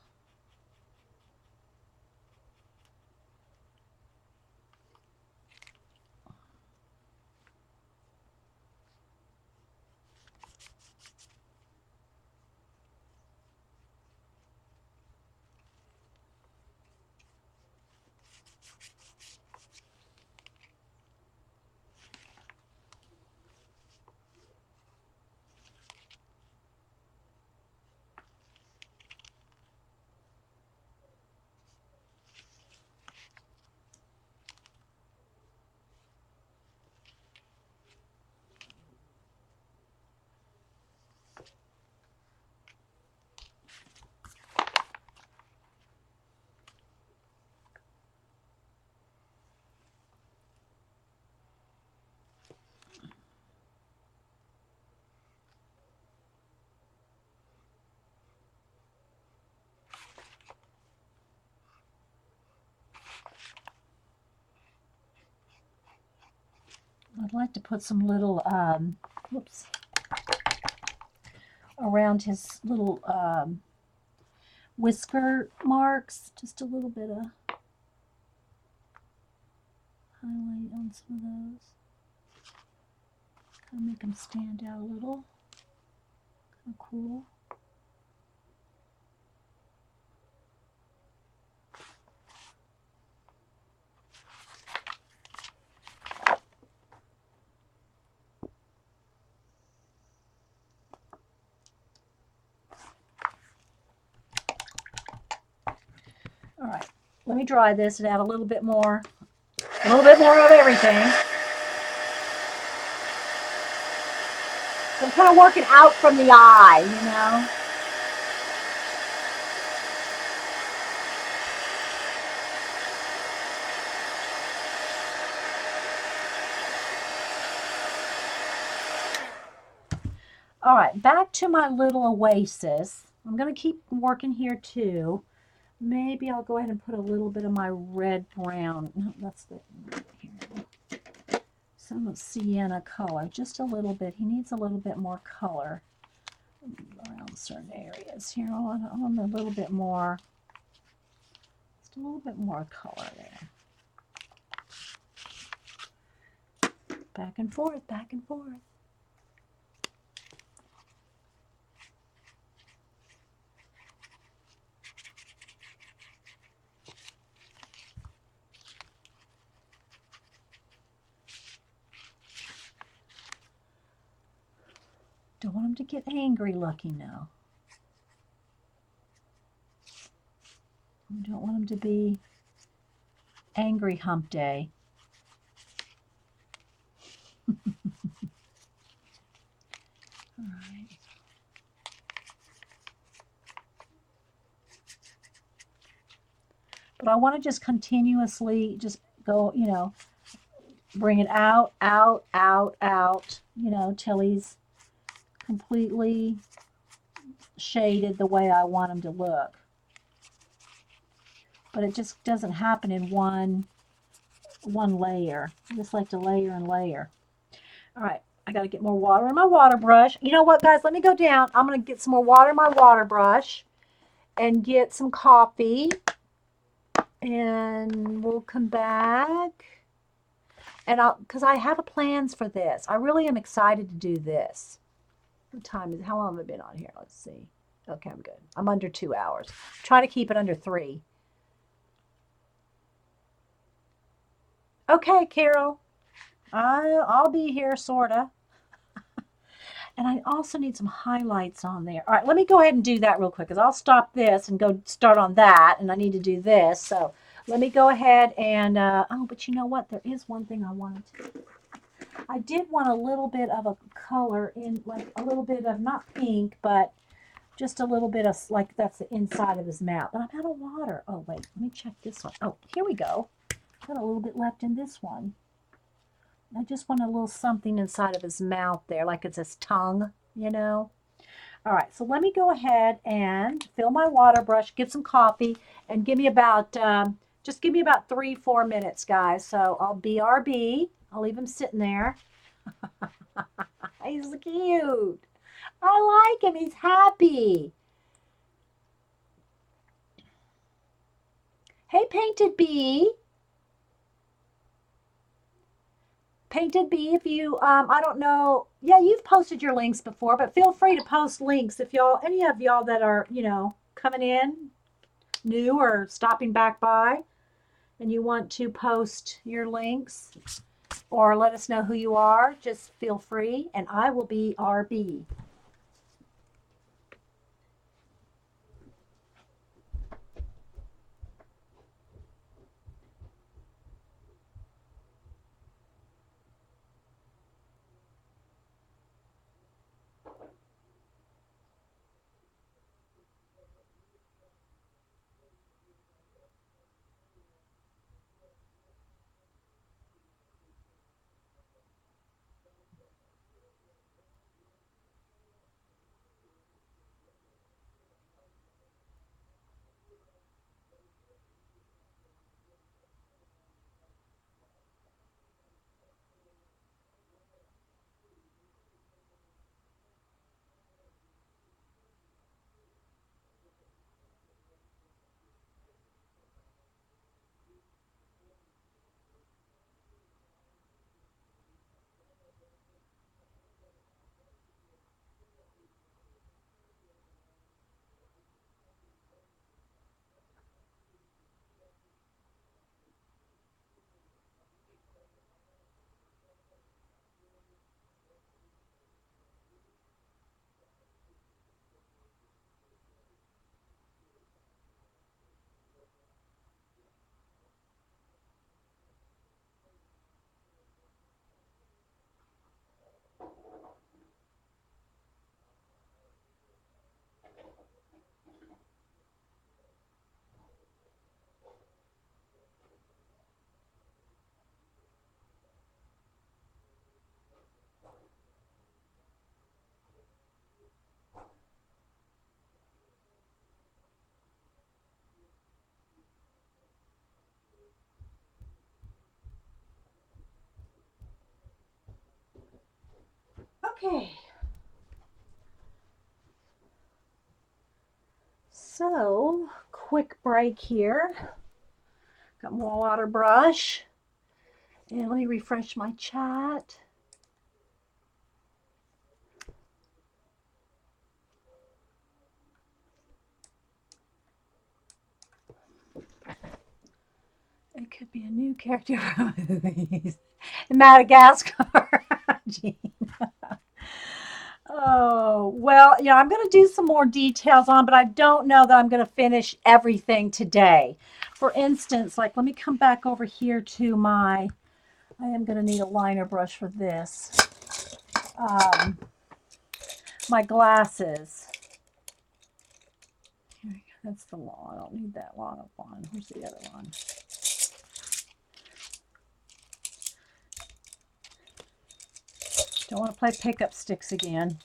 I'd like to put some little, whoops, around his little whisker marks. Just a little bit of highlight on some of those. Kind of make them stand out a little. Kind of cool. All right, let me dry this and add a little bit more of everything. So I'm kind of working out from the eye. All right, back to my little Oasis. I'm going to keep working here too. Maybe I'll go ahead and put a little bit of my red brown. No, that's the here. Some sienna color, just a little bit. He needs a little bit more color around certain areas here. I want a little bit more, just a little bit more color there. Back and forth, back and forth. Don't want him to get angry looking now. I don't want him to be angry hump day. All right. But I want to just continuously just go, bring it out, out, out, out, till he's completely shaded the way I want him to look. But it just doesn't happen in one layer. I just like to layer and layer. All right, I got to get more water in my water brush. You know what, guys? Let me go down. I'm going to get some more water in my water brush and get some coffee. And we'll come back. And because I have plans for this. I really am excited to do this. What time is it? How long have I been on here? Let's see. Okay, I'm good. I'm under 2 hours. I'm trying to keep it under 3. Okay, Carol. I'll be here, sorta. And I also need some highlights on there. All right, let me go ahead and do that real quick because I'll stop this and go start on that. And I need to do this. So let me go ahead and, oh, but you know what? There is one thing I wanted to do. I did want a little bit of a color in, like a little bit of, not pink, but just a little bit of, like that's the inside of his mouth. But I'm out of water. Oh, wait, let me check this one. Oh, here we go. Got a little bit left in this one. I just want a little something inside of his mouth there, like it's his tongue, All right, so let me go ahead and fill my water brush, get some coffee, and give me about, just give me about 3-4 minutes, guys. So I'll BRB. I'll leave him sitting there. He's cute. I like him. He's happy. Hey, Painted Bee. Painted Bee, if you, I don't know, yeah, you've posted your links before, but feel free to post links if y'all, any of y'all that are, coming in new or stopping back by and you want to post your links or let us know who you are, just feel free and I will be RB. Okay. So, quick break here. Got more water brush. And let me refresh my chat. It could be a new character from Madagascar. Gene. Oh, well, yeah, I'm going to do some more details on, but I don't know that I'm going to finish everything today. For instance, like let me come back over here to I am going to need a liner brush for this. Um, my glasses. That's the long. I don't need that long of one. Where's the other one? Don't want to play pickup sticks again.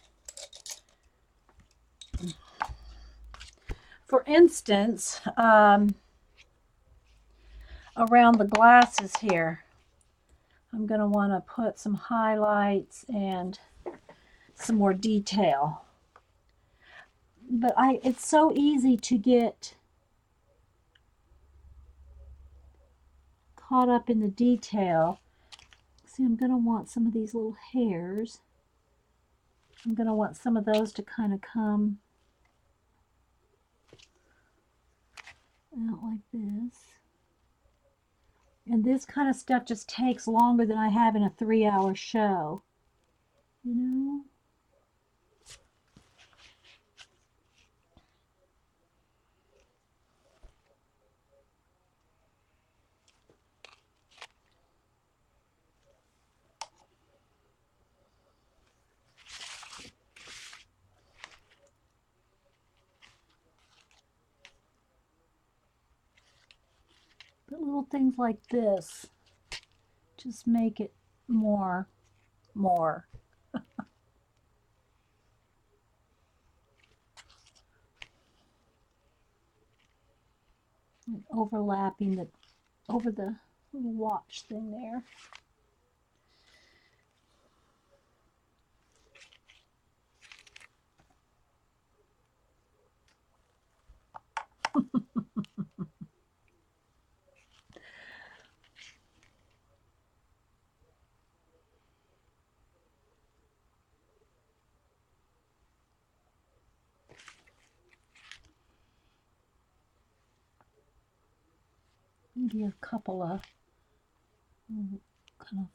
For instance, around the glasses here, I'm going to want to put some highlights and some more detail. But it's so easy to get caught up in the detail. See, I'm going to want some of these little hairs. I'm going to want some of those to kind of come out like this. And this kind of stuff just takes longer than I have in a 3-hour show. You know? But little things like this just make it more. Like overlapping over the little watch thing there. Maybe a couple of kind of.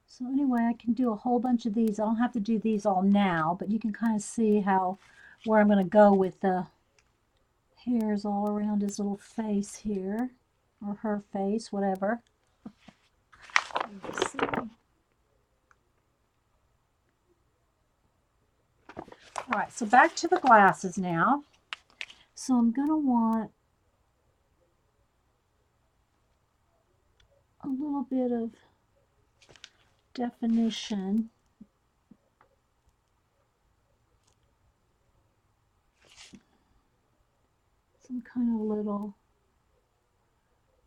So anyway, I can do a whole bunch of these. I don't have to do these all now, but you can kind of see where I'm going to go with the hairs all around his little face here, or her face, whatever. Let's see. All right, so back to the glasses now. So I'm going to want a little bit of definition. Some kind of little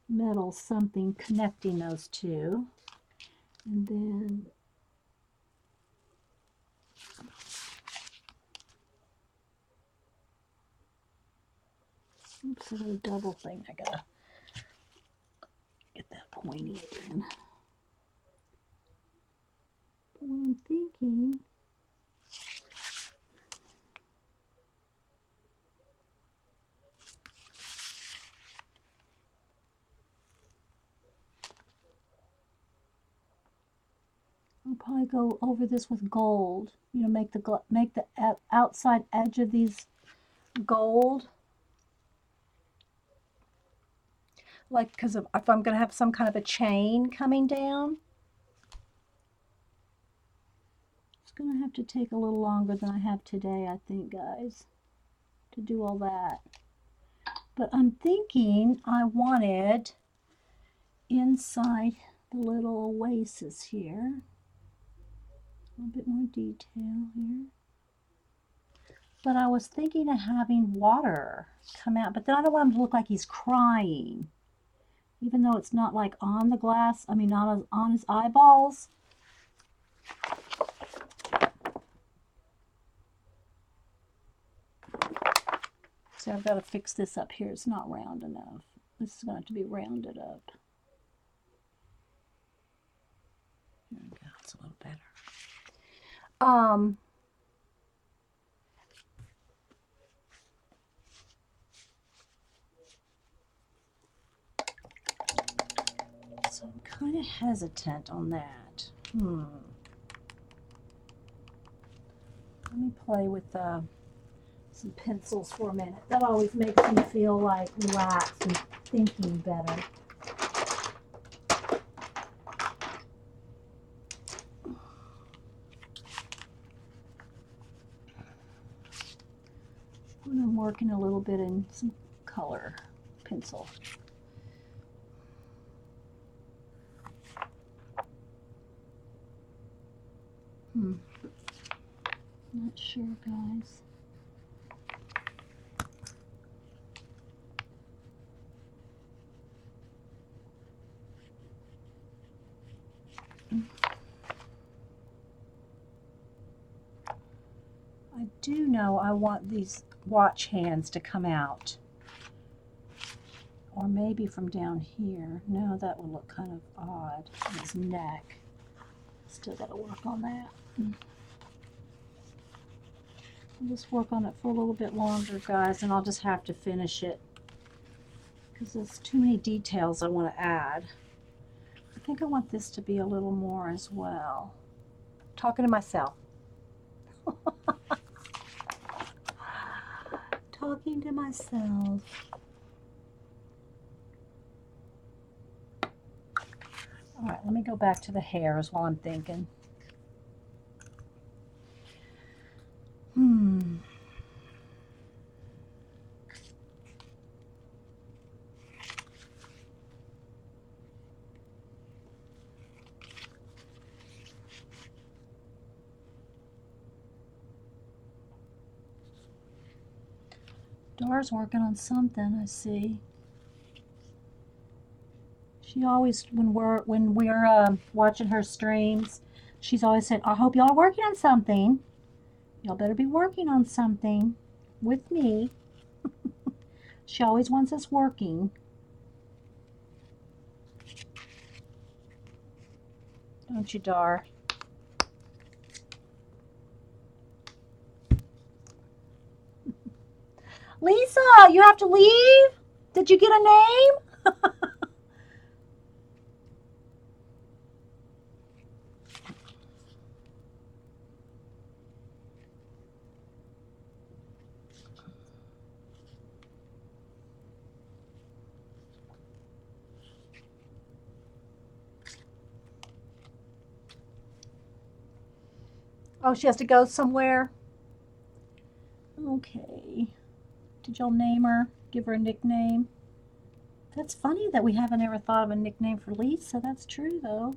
metal something connecting those two. And then oops, a little double thing. I gotta get that pointy again. But what I'm thinking, I'll probably go over this with gold. You know, make the outside edge of these gold. Like, because if I'm going to have some kind of a chain coming down, it's going to have to take a little longer than I have today, I think, guys, to do all that. But I'm thinking I wanted inside the little Oasis here a little bit more detail here. But I was thinking of having water come out, but then I don't want him to look like he's crying. Even though it's not like on the glass, I mean not on his eyeballs. So I've got to fix this up here. It's not round enough. This is going to have to be rounded up. There we go. It's a little better. hesitant on that. Let me play with some pencils for a minute. That always makes me feel like relaxed and thinking better. And I'm working a little bit in some color pencil. Not sure, guys. I do know I want these watch hands to come out. Or maybe from down here. No, that would look kind of odd. His neck. Still got to work on that. I'll just work on it for a little bit longer, guys, and I'll just have to finish it because there's too many details I want to add. I think I want this to be a little more as well. Talking to myself. Talking to myself. All right, let me go back to the hairs while I'm thinking. Dar's working on something, I see. She always, when we're watching her streams, she's always said, I hope y'all are working on something. Y'all better be working on something with me. She always wants us working. Don't you, Dar? Lisa, you have to leave? Did you get a name? Oh, she has to go somewhere? Okay. Did y'all name her? Give her a nickname? That's funny that we haven't ever thought of a nickname for Lisa. That's true, though.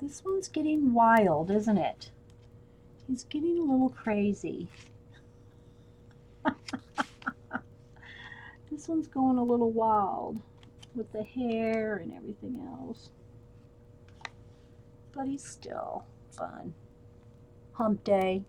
This one's getting wild, isn't it? He's getting a little crazy. This one's going a little wild with the hair and everything else. But he's still fun. Hump day.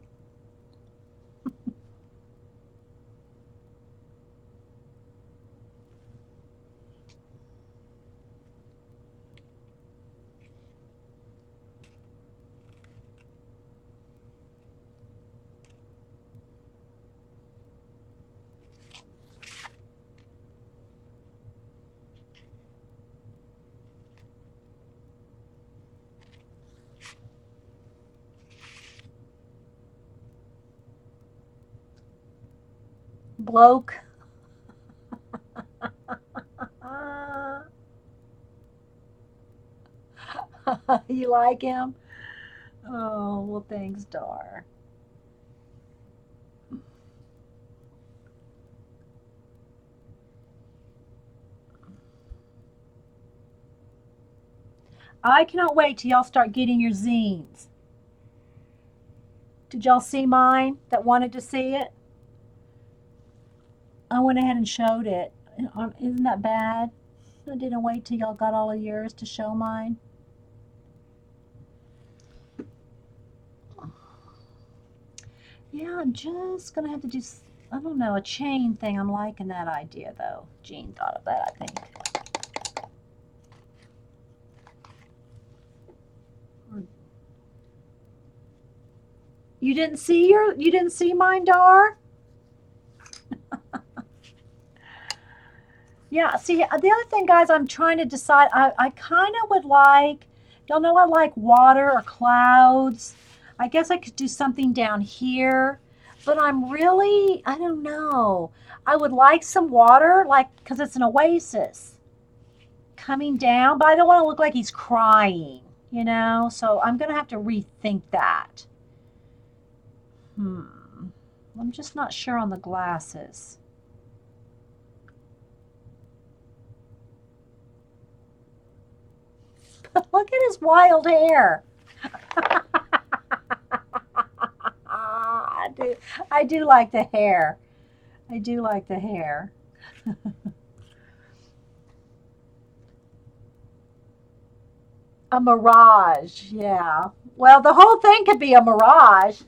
Bloke. You like him? Oh, well, thanks, Dar. I cannot wait till y'all start getting your zines. Did y'all see mine that wanted to see it? I went ahead and showed it. Isn't that bad? I didn't wait till y'all got all of yours to show mine. Yeah, I'm just going to have to do, I don't know, a chain thing. I'm liking that idea, though. Jean thought of that, I think. You didn't see mine, Dar? Yeah, see, the other thing, guys, I'm trying to decide. I kind of would like, y'all know I like water or clouds. I guess I could do something down here, but I don't know. I would like some water, like, because it's an oasis coming down, but I don't want to look like he's crying, you know? So I'm going to have to rethink that. I'm just not sure on the glasses. Look at his wild hair. I do. I do like the hair. I do like the hair. A mirage. Yeah. Well, the whole thing could be a mirage.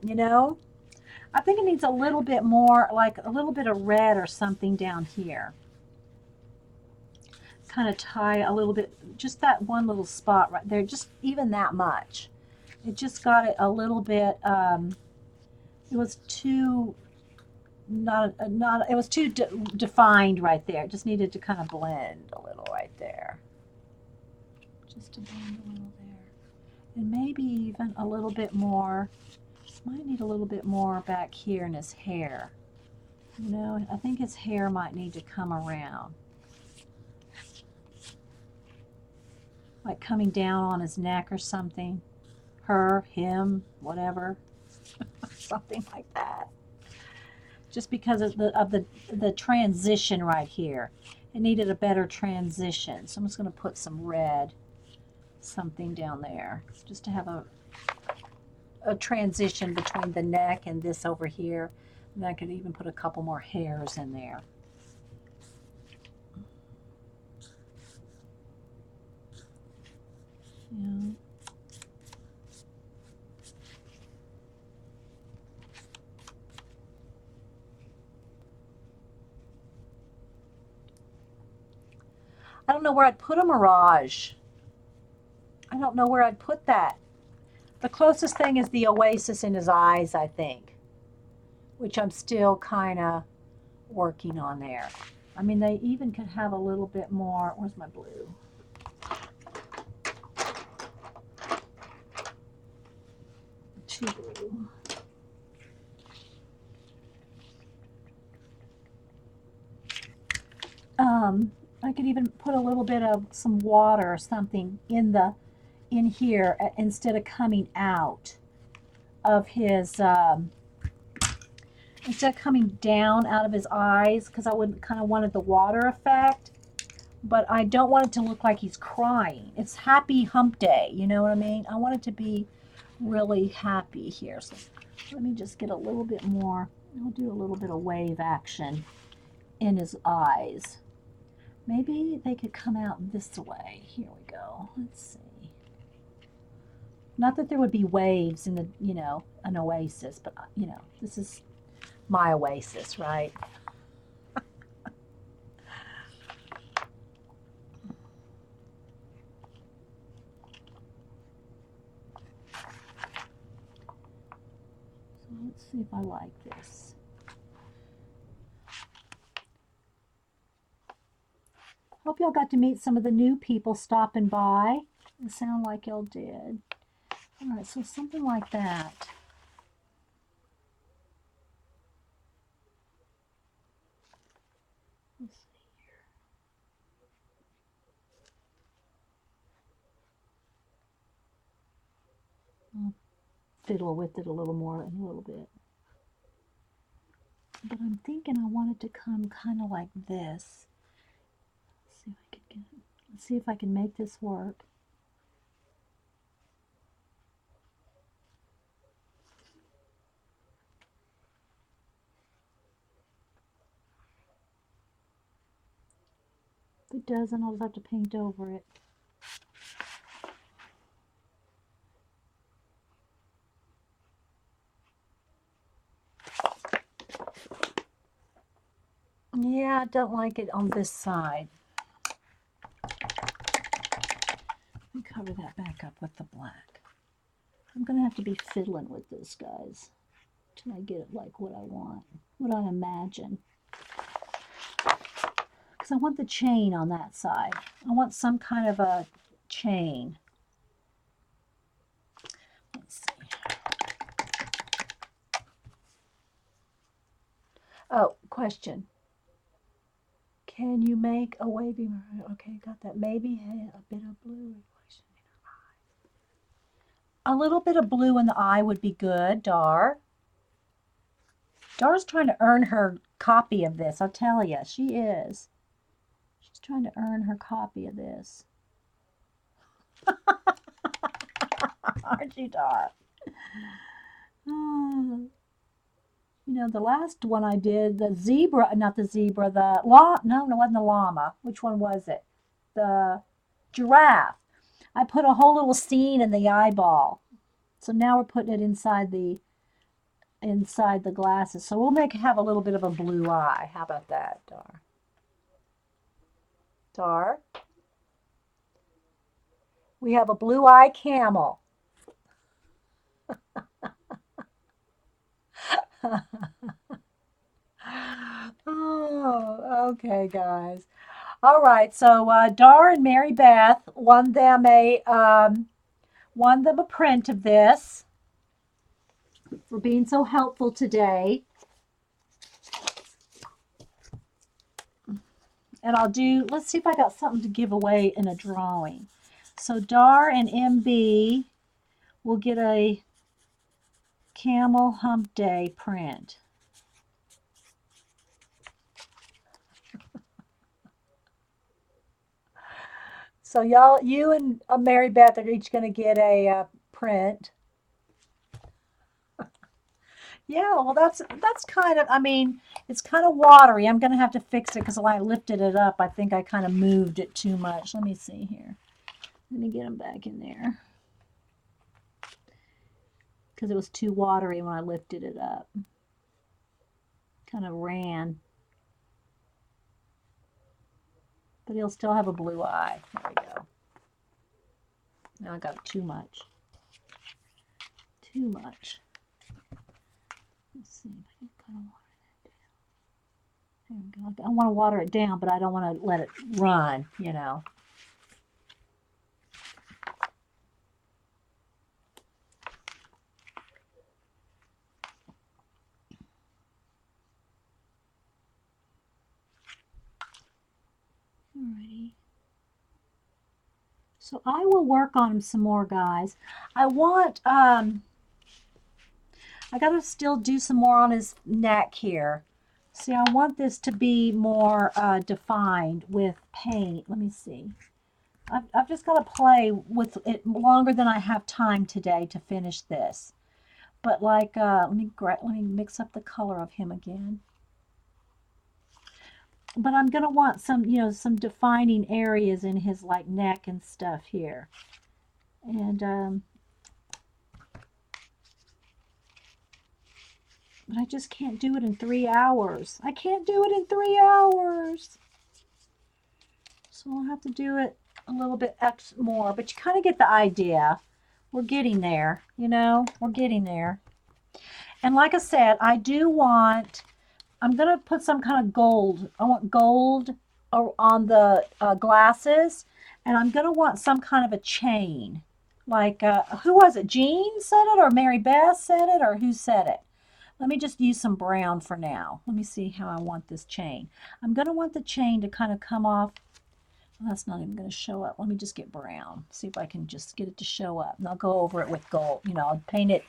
You know, I think it needs a little bit more, like a little bit of red or something down here. Kind of tie a little bit, just that one little spot right there, just even that much. It just got it a little bit. It was too not. It was too defined right there. It just needed to kind of blend a little right there. Just to blend a little there, and maybe even a little bit more. Might need a little bit more back here in his hair. You know, I think his hair might need to come around, like coming down on his neck or something. Her, him, whatever, something like that. Just because of the transition right here. It needed a better transition. So I'm just going to put some red something down there just to have a transition between the neck and this over here. And I could even put a couple more hairs in there. Yeah. I don't know where I'd put a mirage. I don't know where I'd put that. The closest thing is the oasis in his eyes, I think, which I'm still kind of working on there. I mean, they even could have a little bit more. Where's my blue? Too blue. I could even put a little bit of some water or something in here instead of coming out of his instead of coming down out of his eyes, because I would kind of wanted the water effect, but I don't want it to look like he's crying. It's happy hump day, you know what I mean? I want it to be really happy here. So let me just get a little bit more. I'll do a little bit of wave action in his eyes. Maybe they could come out this way. Here we go. Let's see. Not that there would be waves in the, you know, an oasis, but, you know, this is my oasis, right? So let's see if I like this. Hope y'all got to meet some of the new people stopping by. It sound like y'all did. All right, so something like that. Let's see here. I'll fiddle with it a little more in a little bit. But I'm thinking I want it to come kind of like this. Let's see if I can get it. Let's see if I can make this work. If it doesn't, I'll just have to paint over it. Yeah, I don't like it on this side. Let me cover that back up with the black. I'm going to have to be fiddling with this, guys. till I get it like what I want, what I imagine. Because I want the chain on that side. I want some kind of a chain. Let's see. Oh, question. Can you make a wavy maroon? Okay, got that. Maybe a bit of blue. A little bit of blue in the eye would be good, Dar. Dar's trying to earn her copy of this. I'll tell you, she is. She's trying to earn her copy of this. Aren't you, Dar? Oh. You know, the last one I did, the zebra, not the zebra, no, it wasn't the llama. Which one was it? The giraffe. I put a whole little scene in the eyeball. So now we're putting it inside the glasses. So we'll have a little bit of a blue eye. How about that, Dar? Dar? We have a blue eye camel. Oh, okay, guys. All right, so Dar and Mary Beth won them a print of this for being so helpful today. And let's see if I got something to give away in a drawing. So Dar and MB will get a Camel Hump Day print. So you and Mary Beth are each going to get a print. Yeah, well, that's kind of, I mean, it's kind of watery. I'm going to have to fix it because when I lifted it up, I think I kind of moved it too much. Let me see here. Let me get them back in there. Because it was too watery when I lifted it up. Kind of ran. But he'll still have a blue eye. There we go. Now I got too much. Too much. Let's see if I can kind of water that down. There we go. I want to water it down, but I don't want to let it run, you know. Alrighty. So I will work on him some more, guys. I got to still do some more on his neck here. See, I want this to be more defined with paint. Let me see. I've just got to play with it longer than I have time today to finish this. But like, let me mix up the color of him again. But I'm going to want some defining areas in his like neck and stuff here. And but I just can't do it in 3 hours. I can't do it in 3 hours. So I'll have to do it a little bit more, but you kind of get the idea. We're getting there, you know, we're getting there. And like I said, I'm going to put some kind of gold. I want gold on the glasses, and I'm going to want some kind of a chain. Like, who was it? Jean said it, or Mary Beth said it, or who said it? Let me just use some brown for now. Let me see how I want this chain. I'm going to want the chain to kind of come off. Well, that's not even going to show up. Let me just get brown. See if I can just get it to show up. And I'll go over it with gold. You know, I'll paint it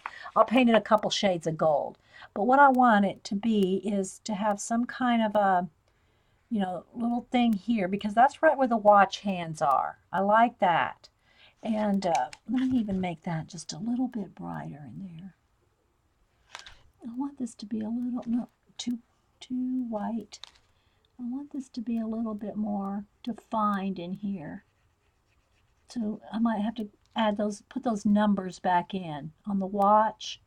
a couple shades of gold. But what I want it to be is to have some kind of a, you know, little thing here, because that's right where the watch hands are. I like that. And let me even make that just a little bit brighter in there. I want this to be a little, not too white. I want this to be a little bit more defined in here. So I might have to put those numbers back in on the watch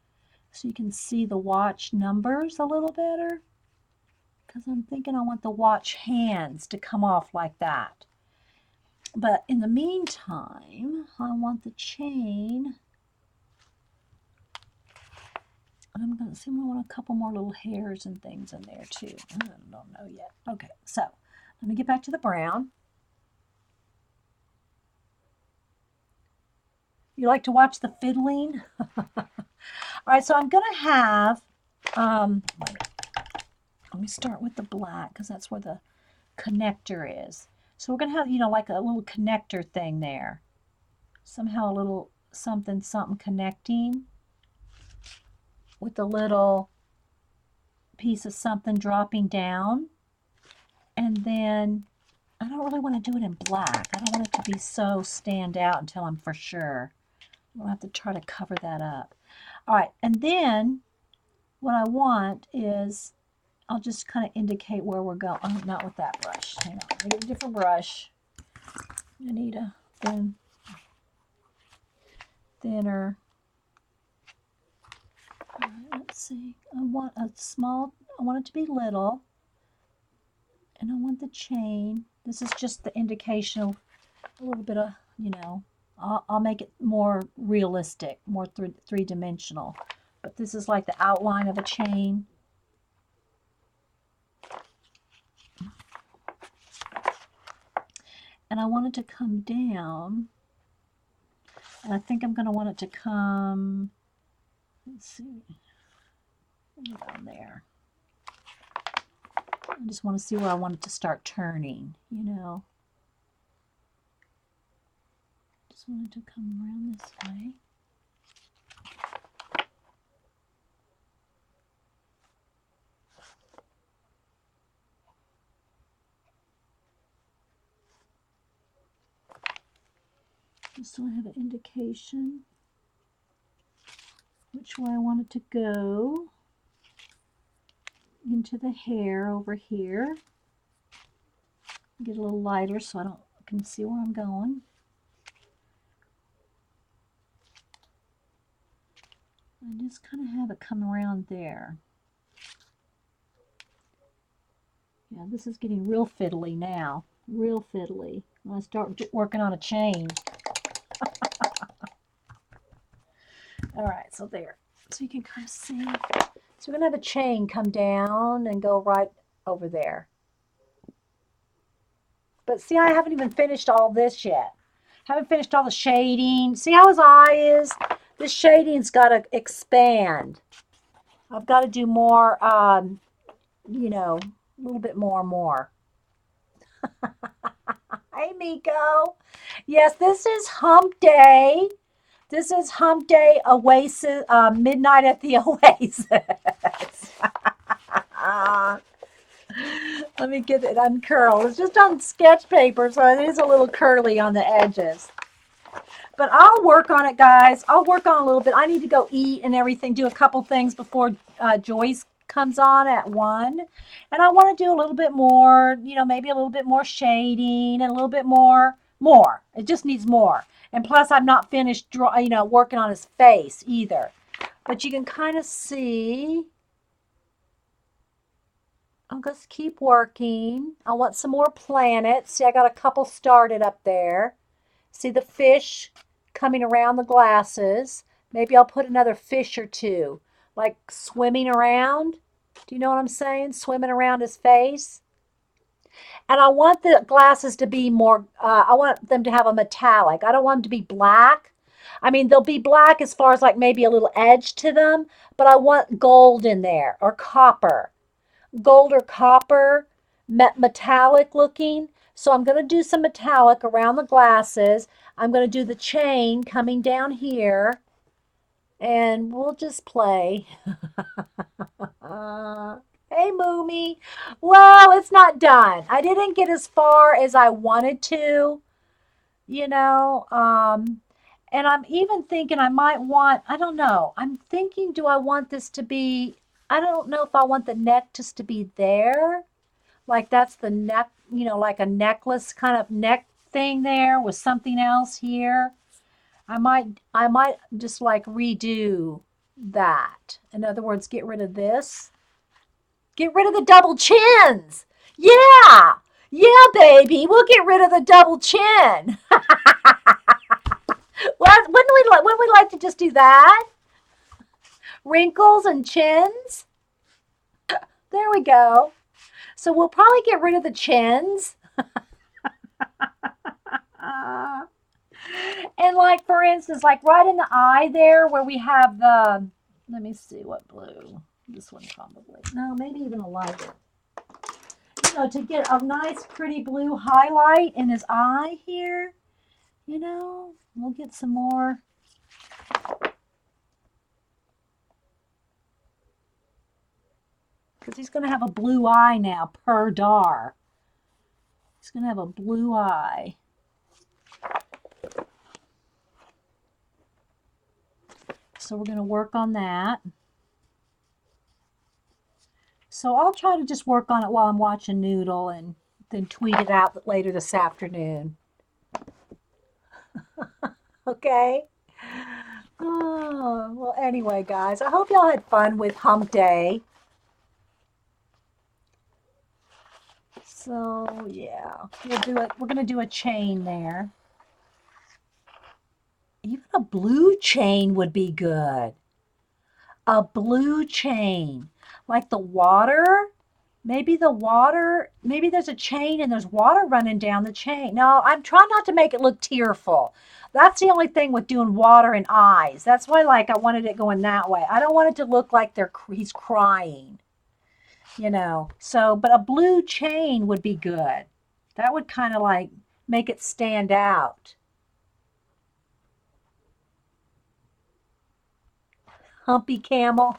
so you can see the watch numbers a little better. Because I'm thinking I want the watch hands to come off like that. But in the meantime, I want the chain. I'm going to see, I want a couple more little hairs and things in there too. I don't know yet. Okay, so let me get back to the brown. You like to watch the fiddling? All right, so I'm going to have, let me start with the black because that's where the connector is. So we're going to have, like a little connector thing there. Somehow a little something connecting with a little piece of something dropping down. And then I don't really want to do it in black. I don't want it to be so stand out until I'm for sure. I'll have to try to cover that up. All right, and then what I want is, I'll just kind of indicate where we're going. Oh, not with that brush. Hang on, I need a different brush. I need a thinner. All right, let's see. I want it to be little. And I want the chain. This is just the indication of a little bit of, I'll make it more realistic, more three-dimensional. But this is like the outline of a chain. And I want it to come down. And I think I'm going to want it to come, let's see, down there. I just want to see where I want it to start turning, Just want it to come around this way. Just so I have an indication which way I want it to go into the hair over here. Get a little lighter so I can see where I'm going. I just kind of have it come around there. Yeah, this is getting real fiddly now. Real fiddly. When I start working on a chain. All right, so there. So you can kind of see. So we're going to have a chain come down and go right over there. But see, I haven't even finished all this yet. Haven't finished all the shading. See how his eye is? This shading's got to expand. I've got to do more, a little bit more. Hey, Miko. Yes, this is Hump Day. This is Hump Day Oasis, Midnight at the Oasis. Let me get it uncurled. It's just on sketch paper, so it is a little curly on the edges. But I'll work on it, guys. I'll work on a little bit. I need to go eat and everything, do a couple things before Joyce comes on at 1. And I want to do a little bit more, maybe a little bit more shading and a little bit more. It just needs more. And plus, I'm not finished, working on his face either. But you can kind of see. I'll just keep working. I want some more planets. See, I got a couple started up there. See the fish coming around the glasses. Maybe I'll put another fish or two, like swimming around. Do you know what I'm saying? Swimming around his face. And I want the glasses to be more, I want them to have a metallic. I don't want them to be black. I mean, they'll be black as far as like maybe a little edge to them, but I want gold in there or copper. Gold or copper, metallic looking. So I'm going to do some metallic around the glasses. I'm going to do the chain coming down here. And we'll just play. Hey, Moomy. Well, it's not done. I didn't get as far as I wanted to, and I'm even thinking I might want, I don't know. I'm thinking, do I want this to be, I don't know if I want the neck just to be there. Like that's the neck, like a necklace kind of neck thing there with something else here. I might just like redo that. In other words, get rid of this. Get rid of the double chins. Yeah. Yeah, baby. We'll get rid of the double chin. Well, wouldn't we like to just do that? Wrinkles and chins. There we go. So we'll probably get rid of the chins. Uh, and like, for instance, like right in the eye there where we have the, let me see what blue. This one probably. No, maybe even a lighter. To get a nice pretty blue highlight in his eye here, we'll get some more. Because he's going to have a blue eye now per Dar. He's going to have a blue eye. So we're going to work on that. So I'll try to just work on it while I'm watching Noodle and then tweet it out later this afternoon. Okay? Oh, well, anyway, guys, I hope y'all had fun with Hump Day. So, yeah, we'll do it. We're going to do a chain there. Even a blue chain would be good. A blue chain. Like the water. Maybe there's a chain and there's water running down the chain. No, I'm trying not to make it look tearful. That's the only thing with doing water and eyes. That's why, like, I wanted it going that way. I don't want it to look like he's crying, So, but a blue chain would be good. That would kind of like make it stand out. Humpy camel.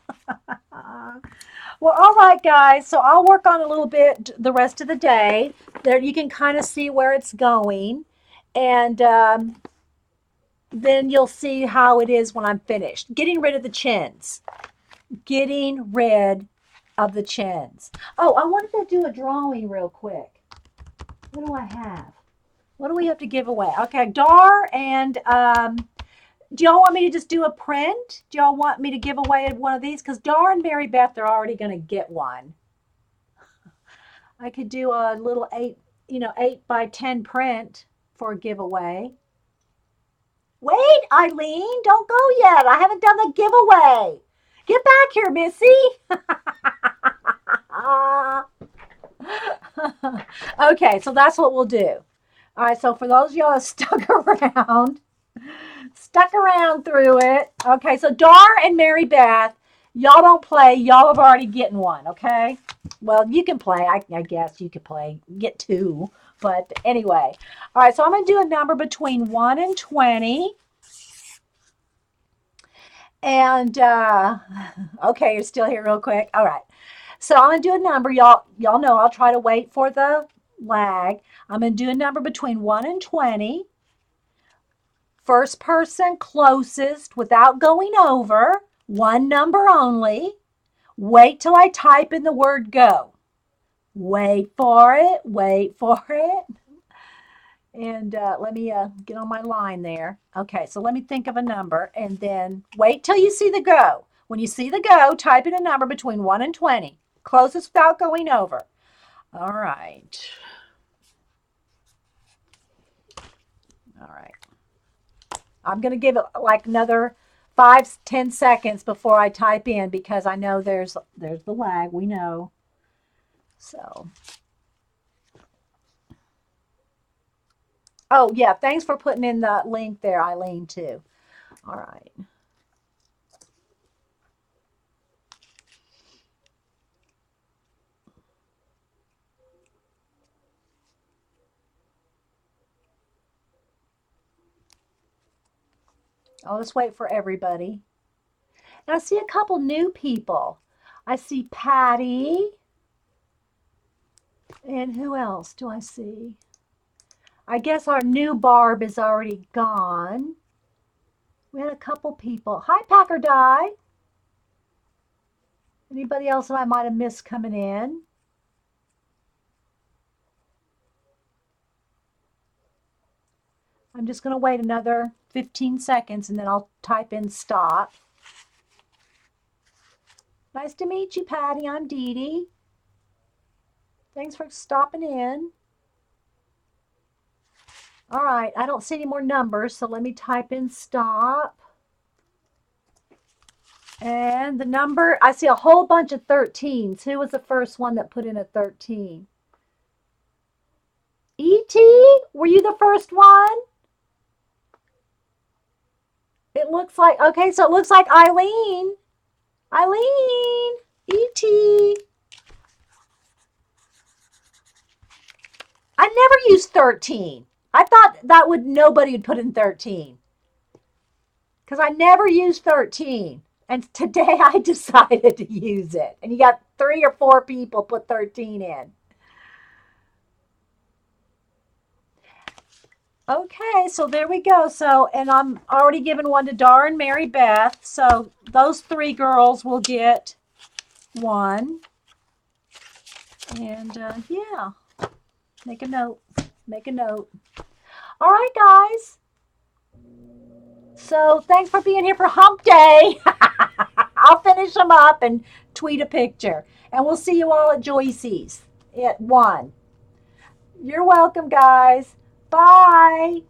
Well, all right, guys. So I'll work on a little bit the rest of the day. There, you can kind of see where it's going, and then you'll see how it is when I'm finished. Getting rid of the chins. Getting rid of the chins. Oh, I wanted to do a drawing real quick. What do I have? What do we have to give away? Okay, Dar and do y'all want me to just do a print? Do y'all want me to give away one of these? Because Dar and Mary Beth are already going to get one. I could do a little 8x10 print for a giveaway. Wait, Eileen, don't go yet. I haven't done the giveaway. Get back here, Missy. Okay, so that's what we'll do. All right, so for those of y'all that stuck around through it. Okay, so Dar and Mary Beth, y'all don't play. Y'all have already getting one, okay? Well, you can play. I guess you could play. Get two. But anyway. All right, so I'm going to do a number between 1 and 20. And, okay, you're still here real quick. All right. So I'm going to do a number. Y'all know I'll try to wait for the lag. I'm going to do a number between 1 and 20. First person closest without going over. One number only. Wait till I type in the word go. Wait for it. Wait for it. And let me get on my line there. Okay, so let me think of a number and then wait till you see the go. When you see the go, type in a number between 1 and 20. Closest without going over. All right. All right. I'm going to give it like another 5-10 seconds before I type in because I know there's the lag. We know. So. Oh, yeah. Thanks for putting in the link there, Eileen, too. All right. I'll just wait for everybody. And I see a couple new people. I see Patty. And who else do I see? I guess our new Barb is already gone. We had a couple people. Hi, Packer Die. Anybody else that I might have missed coming in? I'm just going to wait another 15 seconds and then I'll type in stop. Nice to meet you, Patty. I'm Dee Dee. Thanks for stopping in. All right, I don't see any more numbers, so let me type in stop. And the number, I see a whole bunch of 13s. Who was the first one that put in a 13? E.T., were you the first one? It looks like, okay, so it looks like Eileen. Eileen, E.T. I never used 13. I thought that would nobody would put in 13 because I never used 13. And today I decided to use it. And you got 3 or 4 people put 13 in. Okay, so there we go. So, and I'm already giving one to Dar and Mary Beth. So those 3 girls will get one. And yeah, make a note. Make a note. All right, guys. So thanks for being here for Hump Day. I'll finish them up and tweet a picture. And we'll see you all at Joyce's at 1. You're welcome, guys. Bye.